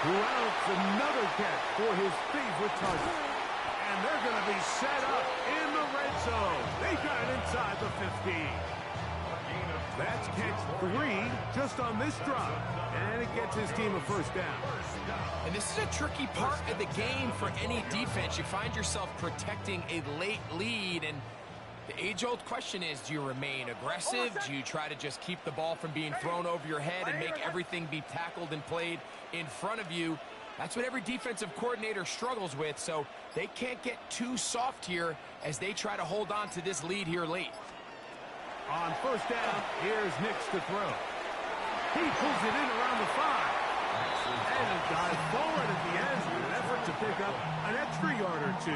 Who outs another catch for his favorite target. And they're going to be set up in the red zone. They got it inside the 15. That's catch 3 just on this drive. And it gets his team a 1st down. And this is a tricky part of the game for any defense. You find yourself protecting a late lead, and the age-old question is, do you remain aggressive? Do you try to just keep the ball from being thrown over your head and make everything be tackled and played in front of you? That's what every defensive coordinator struggles with, so they can't get too soft here as they try to hold on to this lead here late. On 1st down, here's Nix to throw. He pulls it in around the 5. And a dive forward at the end in an effort to pick up an extra yard or 2.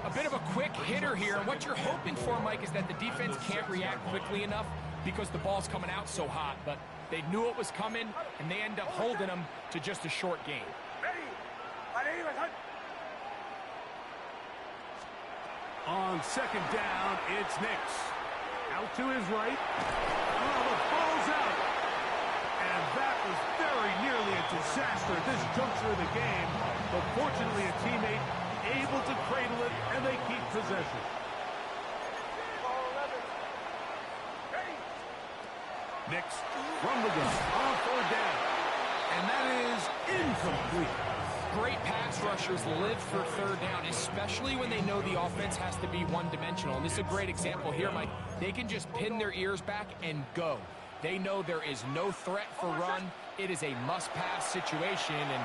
A bit of a quick hitter here, and what you're hoping for, Mike, is that the defense can't react quickly enough because the ball's coming out so hot, but they knew it was coming, and they end up holding them to just a short gain. On 2nd down, it's Nix. Out to his right. Oh, the ball's out. And that was very nearly a disaster at this juncture of the game. But fortunately, a teammate able to cradle it, and they keep possession. Nix from the gun on 4th down. And that is incomplete. Great pass rushers live for 3rd down, especially when they know the offense has to be one-dimensional. And this is a great example here, Mike. They can just pin their ears back and go. They know there is no threat for run. It is a must-pass situation, and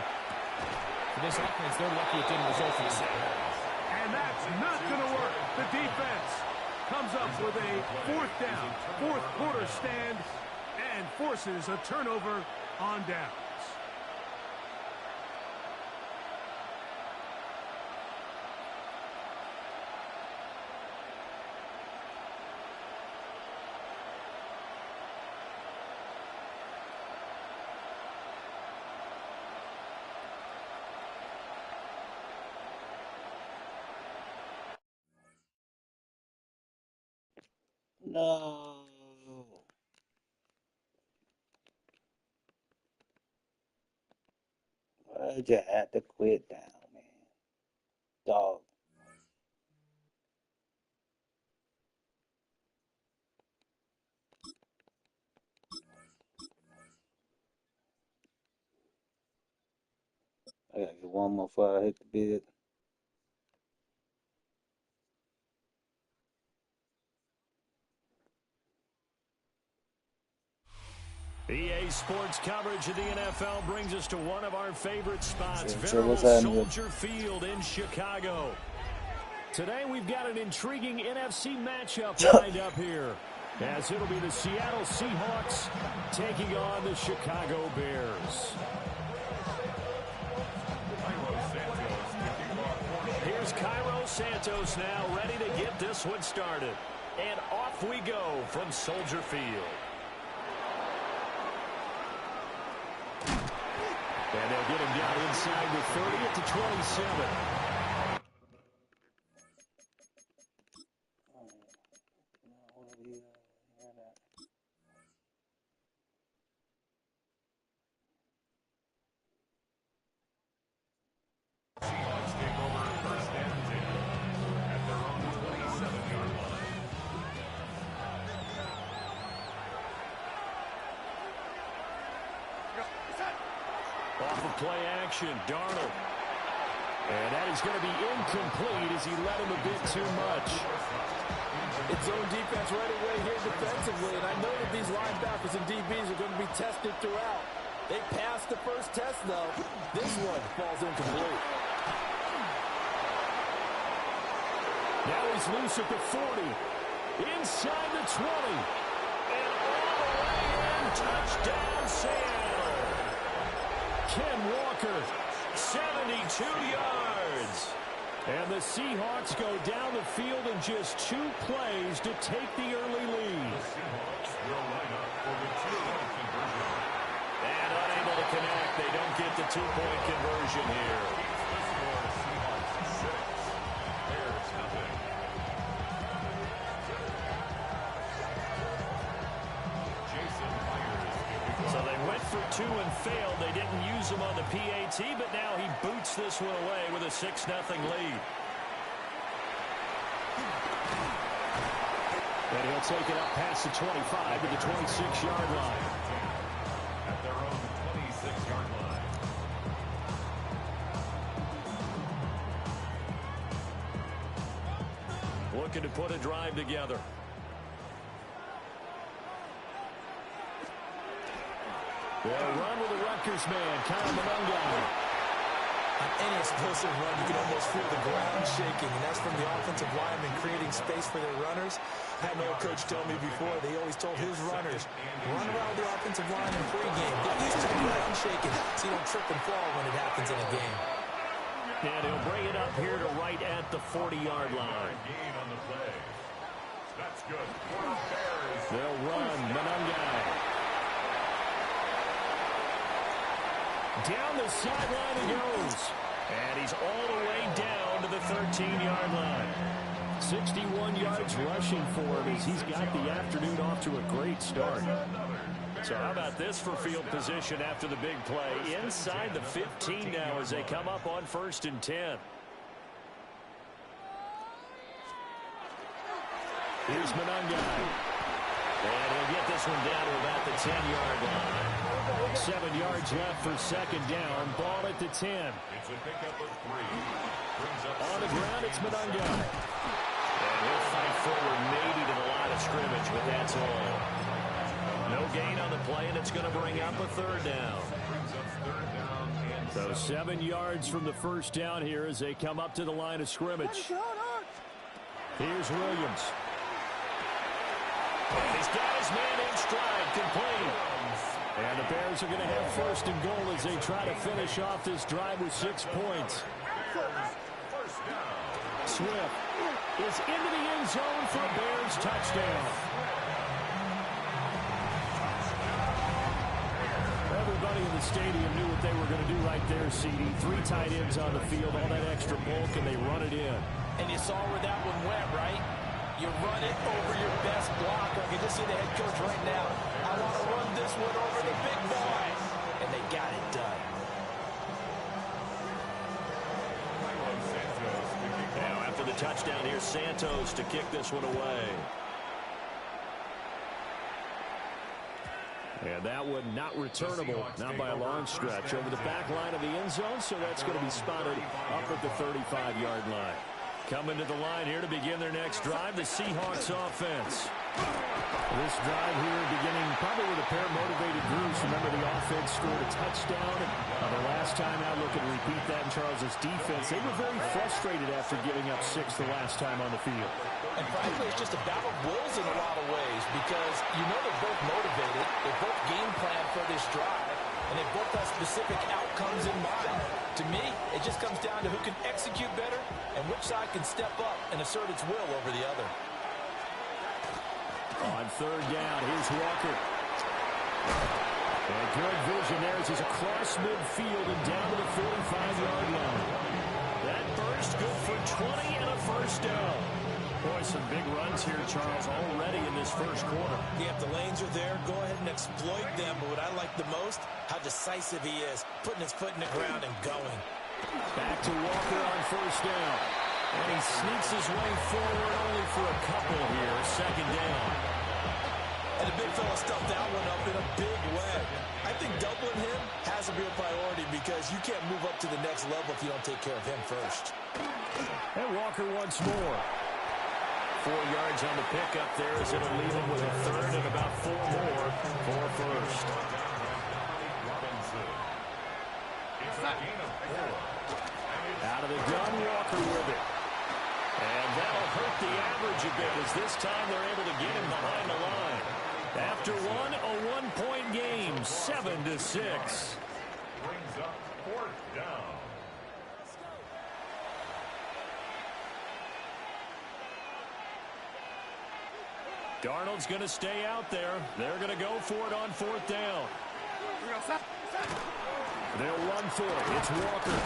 for this offense, they're lucky it didn't result in a sack. And that's not going to work. The defense comes up with a 4th down, 4th quarter stand, and forces a turnover on downs. No. I just had to quit now, man. Dog. I gotta get one more before I hit the bed. EA Sports coverage of the NFL brings us to one of our favorite spots, So venerable what's happening? Soldier Field in Chicago. Today we've got an intriguing NFC matchup lined up here, as it'll be the Seattle Seahawks taking on the Chicago Bears. Here's Cairo Santos now ready to get this one started. And off we go from Soldier Field. And they'll get him down inside the 30 at the 27. Seahawks take over first and 10 at their own 27-yard line. Off of play action, Darnold. And that is going to be incomplete as he led him a bit too much. It's zone defense right away here defensively, and I know that these linebackers and DBs are going to be tested throughout. They passed the first test, though. This one falls incomplete. Now he's loose at the 40. Inside the 20. And all the way in. Touchdown, Seattle. Ken Walker, 72 yards. And the Seahawks go down the field in just 2 plays to take the early lead. The Seahawks will line up for the two-point conversion. And unable to connect. They don't get the 2-point conversion here. The score, Seahawks 6, Bears nothing. Jason Myers. So they went for 2 and failed. They didn't use him on the PAT, but now he boots this one away with a 6-0 lead. And he'll take it up past the 25 to the 26-yard line. At their own 26-yard line. Looking to put a drive together. They'll run with the Rutgers man, Kyle Monungai. On any explosive run, you can almost feel the ground shaking, and that's from the offensive linemen creating space for their runners. I had an old coach tell me before, they always told his runners, run around the offensive line in pregame. Get used to the ground shaking so you don't trip and fall when it happens in a game. And he'll bring it up here to right at the 40-yard line. Gain on the play. That's good for the Bears. They'll run, Monungai. Down the sideline he goes. And he's all the way down to the 13-yard line. 61 yards rushing for him as he's got the afternoon off to a great start. So how about this for field position after the big play? Inside the 15 now as they come up on 1st and 10. Here's Monungai. And he'll get this one down to about the 10-yard line. 7 yards left for 2nd down. Ball at the 10. It's a pickup of 3. Brings up On the ground, it's Monungai. And he'll fight forward maybe to the line of scrimmage, but that's all. No gain on the play, and it's going to bring up a 3rd down. brings up 3rd down and So 7 yards from the 1st down here as they come up to the line of scrimmage. Here's Williams. And he's got his man in stride, complete. And the Bears are going to have 1st and goal as they try to finish off this drive with 6 points. first down. Swift is into the end zone for a Bears touchdown. Everybody in the stadium knew what they were going to do right there, CD. 3 tight ends on the field, all that extra bulk, and they run it in. And you saw where that one went, right? You run it over your best blocker. I can just see the head coach right now. I want to run this one over the big boy. And they got it done. Now after the touchdown, here's Santos to kick this one away. And And that one not returnable, not by a long stretch, over the back line of the end zone, so that's going to be spotted up at the 35-yard line. Coming to the line here to begin their next drive, the Seahawks offense. This drive here beginning probably with a pair of motivated groups. Remember, the offense scored a touchdown. The last time out, look and repeat that in Charles's defense. They were very frustrated after giving up 6 the last time on the field. And frankly, it's just a battle of wills in a lot of ways because you know they're both motivated. They both game plan for this drive, and they both have specific outcomes in mind. To me, it just comes down to who can execute better and which side can step up and assert its will over the other. On third down, here's Walker. And good vision there as he's across midfield and down to the 45-yard line. That burst good for 20 and a first down. Boy, some big runs here, Charles, already in this first quarter. Yeah, if the lanes are there, go ahead and exploit them. But what I like the most, how decisive he is, putting his foot in the ground and going. Back to Walker on first down. And he sneaks his way forward only for a couple here. Second down. And the big fella stuffed that one up in a big way. I think doubling him has to be a priority because you can't move up to the next level if you don't take care of him first. And Walker once more. 4 yards on the pickup there as it'll leave him with a third and about 4 more for first. Out of the gun, Walker with it. And that'll hurt the average a bit as this time they're able to get him behind the line. After one, a one-point game, 7-6. Brings up fourth down. Darnold's going to stay out there. They're going to go for it on fourth down. They'll run for it. It's Walker.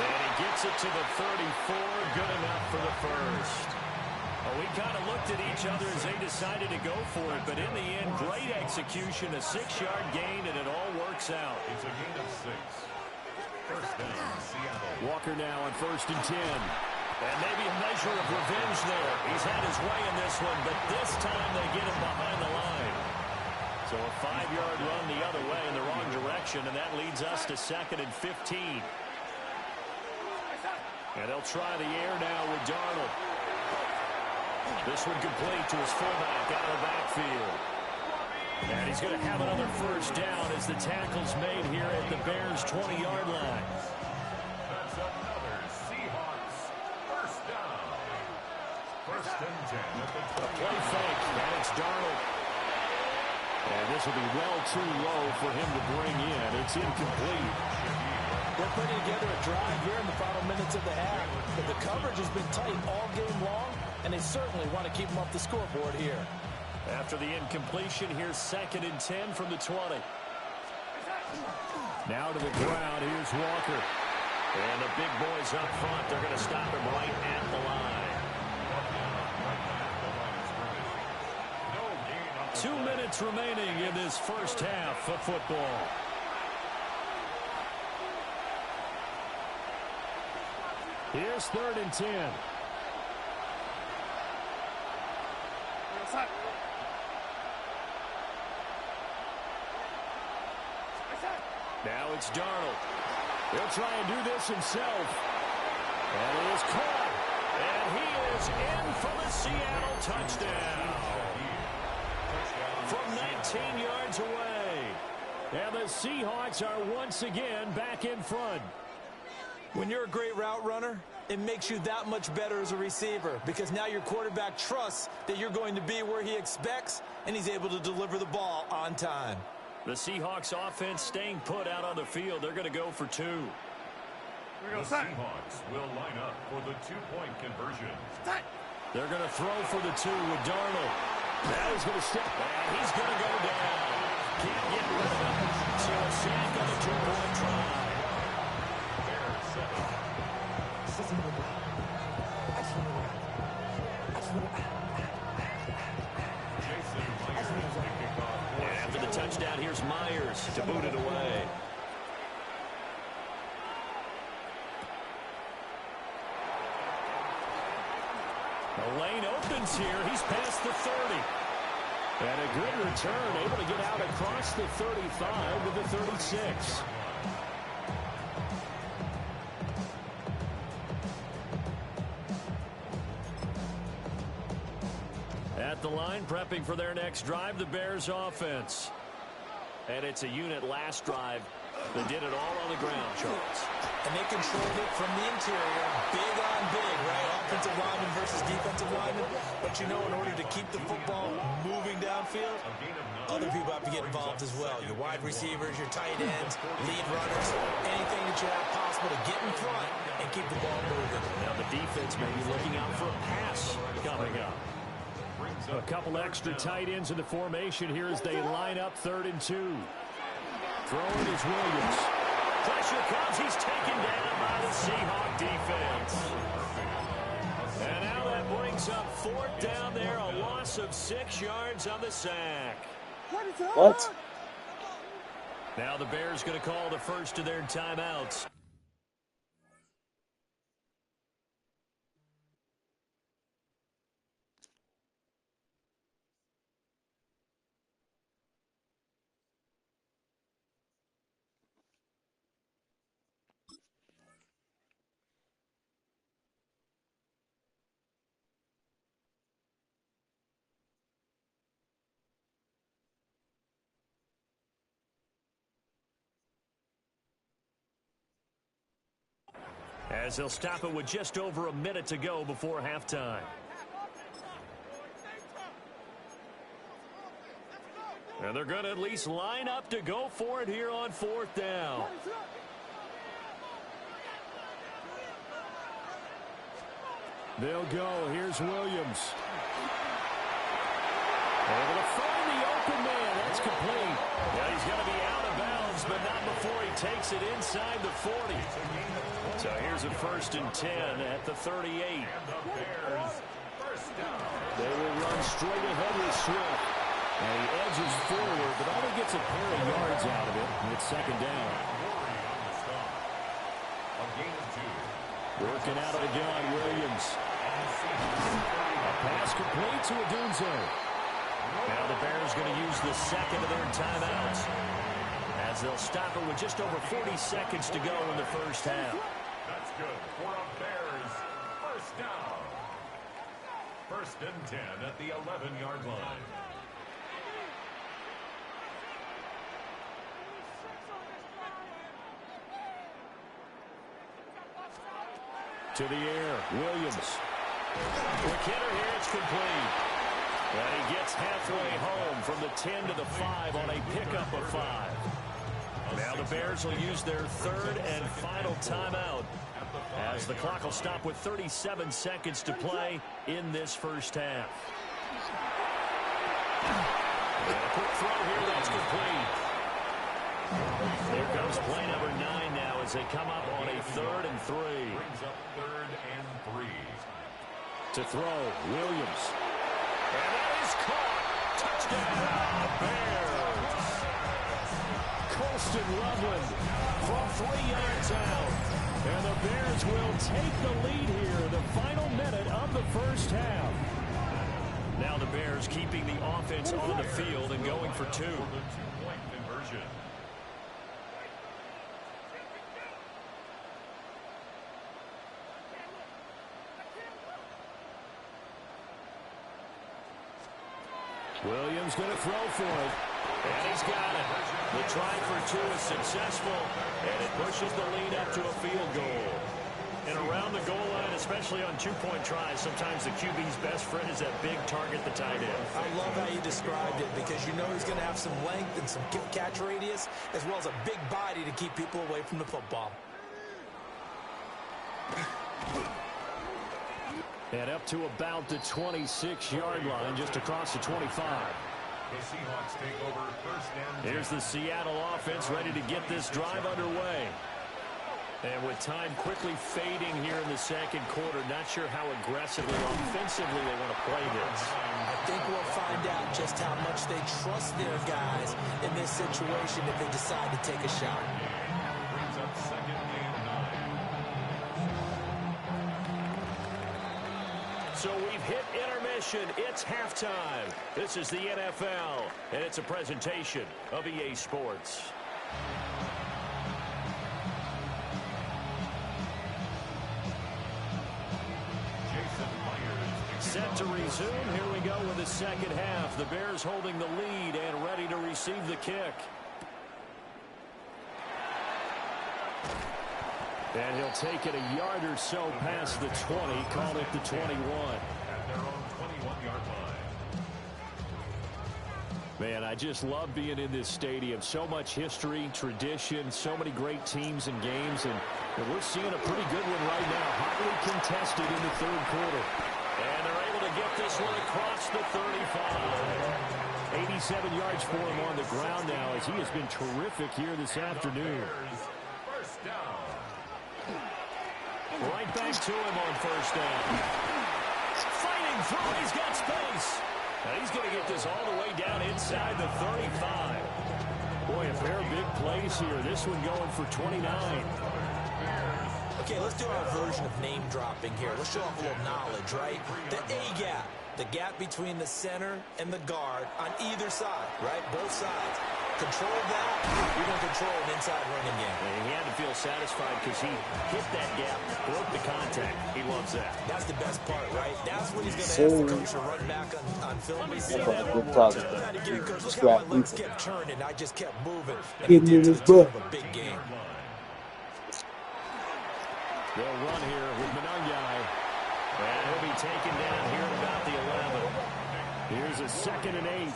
And he gets it to the 34. Good enough for the first. Well, we kind of looked at each other as they decided to go for it. But in the end, great execution, a 6-yard gain, and it all works out. It's a gain of 6. First down, Seattle. Walker now on 1st and 10. And maybe a measure of revenge there. He's had his way in this one, but this time they get him behind the line. So a 5-yard run the other way in the wrong direction, and that leads us to 2nd and 15. And they'll try the air now with Darnold. This one complete to his fullback out of the backfield. And he's going to have another first down as the tackle's made here at the Bears' 20-yard line. That's another Seahawks first down. First and 10 at the 20. Play fake, and it's Darnold. And this will be well too low for him to bring in. It's incomplete. They're putting together a drive here in the final minutes of the half. But the coverage has been tight all game long, and they certainly want to keep them off the scoreboard here. After the incompletion, here's 2nd and 10 from the 20. Now to the ground, here's Walker. And the big boys up front, they're going to stop him right at the line. 2 minutes remaining in this first half of football. Here's 3rd and 10. Now it's Darnold. He'll try and do this himself. And it is caught. And he is in for the Seattle touchdown. From 19 yards away. And the Seahawks are once again back in front. When you're a great route runner, it makes you that much better as a receiver because now your quarterback trusts that you're going to be where he expects, and he's able to deliver the ball on time. The Seahawks offense staying put out on the field. They're going to go for 2. The Seahawks will line up for the 2-point conversion. They're going to throw for the 2 with Darnold. Now he's going to step back. He's going to go down. Can't get rid of him. So a sack on the 2-point try. And after the touchdown, here's Myers to boot it away. The lane opens here. He's past the 30. And a good return, able to get out across the 35 to the 36. At the line, prepping for their next drive, the Bears offense. And it's a unit last drive that did it all on the ground, Charles. And they controlled it from the interior, big on big, right? Offensive lineman versus defensive lineman. But you know, in order to keep the football moving downfield, other people have to get involved as well. Your wide receivers, your tight ends, lead runners, anything that you have possible to get in front and keep the ball moving. Now the defense may be looking out for a pass coming up. A couple extra tight ends in the formation here as they line up 3rd and 2. Throwing is Williams. Pressure comes. He's taken down by the Seahawk defense. And now that brings up 4th down there. A loss of 6 yards on the sack. What? Now the Bears going to call the first of their timeouts. As they'll stop it with just over a minute to go before halftime. And they're going to at least line up to go for it here on 4th down. They'll go. Here's Williams. Able to find the open man. That's complete. Yeah, he's going to be out of bounds, but not before he takes it inside the 40. So here's a 1st and 10 at the 38. They will run straight ahead with Swift. And he edges forward, but only gets a pair of yards out of it. And it's 2nd down. Working out of the gun, Williams. A pass complete to Odunze. Now the Bears going to use the 2nd of their timeouts, as they'll stop it with just over 40 seconds to go in the 1st half. That's good for a Bears 1st down. 1st and 10 at the 11-yard line. To the air, Williams. Quick hitter here, it's complete. And he gets halfway home from the 10 to the 5 on a pickup of 5. Now the Bears will use their 3rd and final timeout, as the clock will stop with 37 seconds to play in this 1st half. And a quick throw here, that's complete. Here comes play number 9 now as they come up on a 3rd and 3. Brings up 3rd and 3. To throw, Williams. And that is caught. Touchdown, Bears. Colston Loveland from 3 yards out. And the Bears will take the lead here, the final minute of the 1st half. Now the Bears keeping the offense on the field and going for 2. Two-point conversion. Williams going to throw for it. And he's got it. The try for 2 is successful, and it pushes the lead up to a field goal. And around the goal line, especially on 2-point tries, sometimes the QB's best friend is that big target, the tight end. I love how you described it, because you know he's going to have some length and some catch radius, as well as a big body to keep people away from the football. And up to about the 26-yard line, just across the 25. The Seahawks take over 1st and 10. Here's the Seattle offense ready to get this drive underway. And with time quickly fading here in the 2nd quarter, not sure how aggressively or offensively they want to play this. I think we'll find out just how much they trust their guys in this situation if they decide to take a shot. Brings up 2nd and 9. So we've hit intermission. It's halftime. This is the NFL, and it's a presentation of EA Sports. Set to resume. Here we go with the second half. The Bears holding the lead and ready to receive the kick. And he'll take it a yard or so past the 20, call it the 21. At their own 21-yard line. Man, I just love being in this stadium. So much history, tradition, so many great teams and games, and we're seeing a pretty good one right now. Hotly contested in the third quarter. And they're able to get this one across the 35. 87 yards for him on the ground now as he has been terrific here this afternoon. First down. Right back to him on first down. Fighting through, he's got space. Now he's going to get this all the way down inside the 35. Boy, a pair of big plays here. This one going for 29. Okay, let's do our version of name dropping here. Let's show off a little knowledge, right? The A-gap, the gap between the center and the guard on either side, right? Both sides. Control that, you're going to control an inside running game. And he had to feel satisfied because he hit that gap, broke the contact. He loves that. That's the best part, right? That's when he's going to ask the coach to run back on film. That's what I'm talking about. Again, coach, look how my legs kept turning. I just kept moving. And he did to the tune of a big game. They'll run here with Manungai. And he'll be taken down here at about the 11. Here's a 2nd and 8.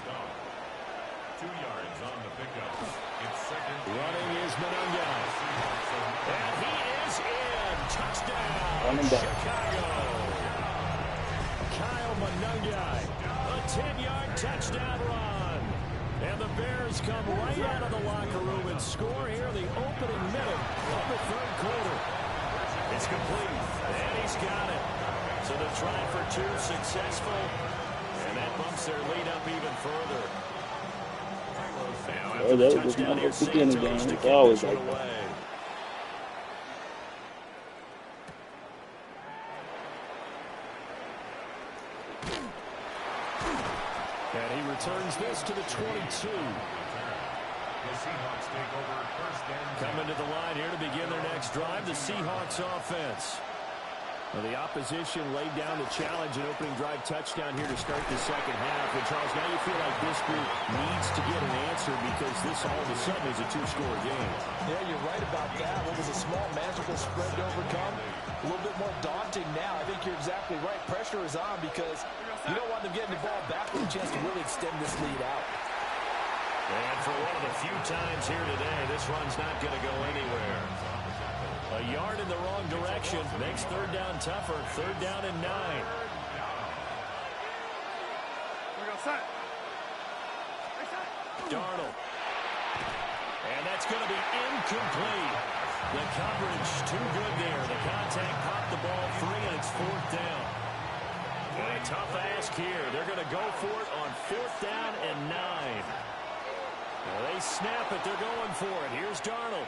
2 yards on the pickup. It's second. Running is Manungai. And he is in. Touchdown, Running back. Chicago. Kyle Manungai. A 10-yard touchdown run. And the Bears come right out of the locker room and score here in the opening minute of the third quarter. It's complete, and he's got it. So they're trying for 2, successful, and that bumps their lead up even further. Now after the touchdown here, Santos to kick this one away. And he returns this to the 22. The Seahawks take over first and 10. Coming to the line here to begin their next drive, the Seahawks offense. Well, the opposition laid down the challenge, an opening drive touchdown here to start the second half. And Charles, now you feel like this group needs to get an answer because this all of a sudden is a 2-score game. Yeah, you're right about that. What was a small, manageable spread to overcome? A little bit more daunting now. I think you're exactly right. Pressure is on because you don't want them getting the ball back with a chance to really extend this lead out. And for one of the few times here today, this run's not going to go anywhere. A yard in the wrong direction makes third down tougher. Third down and 9. Darnold. And that's going to be incomplete. The coverage too good there. The contact popped the ball free, and it's 4th down. And a tough ask here. They're going to go for it on 4th down and 9. Well, they snap it. They're going for it. Here's Darnold.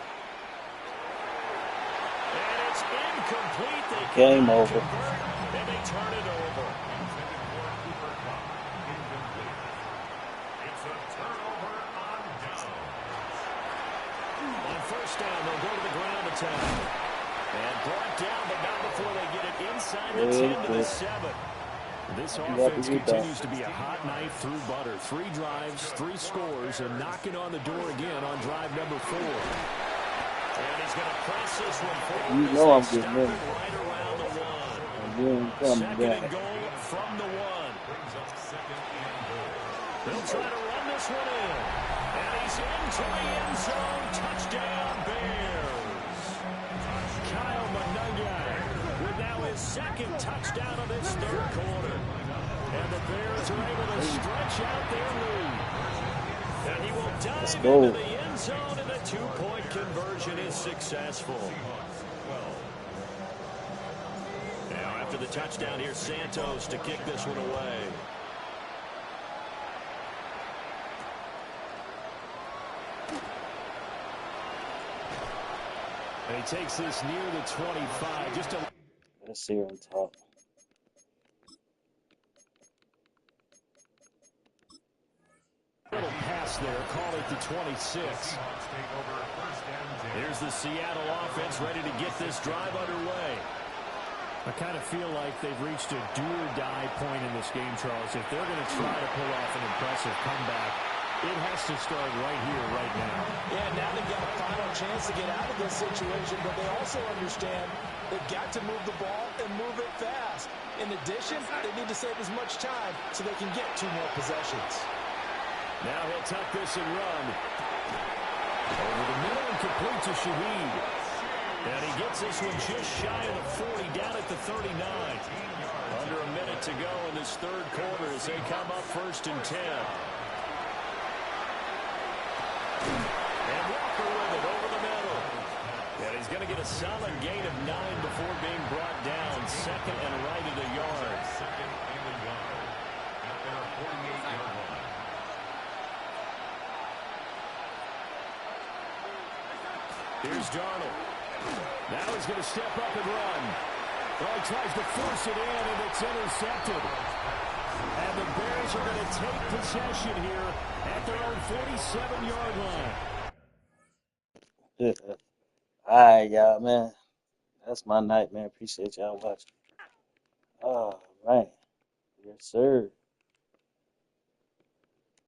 And it's incomplete. They Game over. And they turn it over. It's a turnover on down. On first down, they'll go to the ground attack. And brought down, but not before they get it inside the 10 to the 7. This offense continues to be a hot knife through butter. 3 drives, 3 scores, and knocking on the door again on drive number 4. And he's going to press this one forward. You know I'm getting ready. Right around the 1. Second and goal from the 1. They'll try to run this one in. And he's into the end zone. Touchdown, Bears. Kyle Manungai with now his 2nd touchdown of this third quarter. And the Bears are able to stretch out their lead. And he will dive into the end zone, and the 2-point conversion is successful. Now after the touchdown, here's Santos to kick this one away. And he takes this near the 25. Just a... Let's see on top. loss there. Call it the 26. Here's the Seattle offense ready to get this drive underway. I kind of feel like they've reached a do-or-die point in this game, Charles. If they're going to try to pull off an impressive comeback, it has to start right here, right now. Yeah, now they've got a final chance to get out of this situation, but they also understand they've got to move the ball and move it fast. In addition, they need to save as much time so they can get 2 more possessions. Now he'll tuck this and run. Over the middle and complete to Shaheed. And he gets this one just shy of the 40, down at the 39. Under a minute to go in this third quarter as they come up 1st and 10. And Walker with it over the middle. And he's going to get a solid gain of 9 before being brought down. 2nd and right at a yard. 2nd and a yard at their 48-yard line. Here's Darnold. Now he's going to step up and run. Well, he tries to force it in, and it's intercepted. And the Bears are going to take possession here at their own 47-yard line. All right, y'all, man. That's my night, man. Appreciate y'all watching. Oh, man. Yes, sir.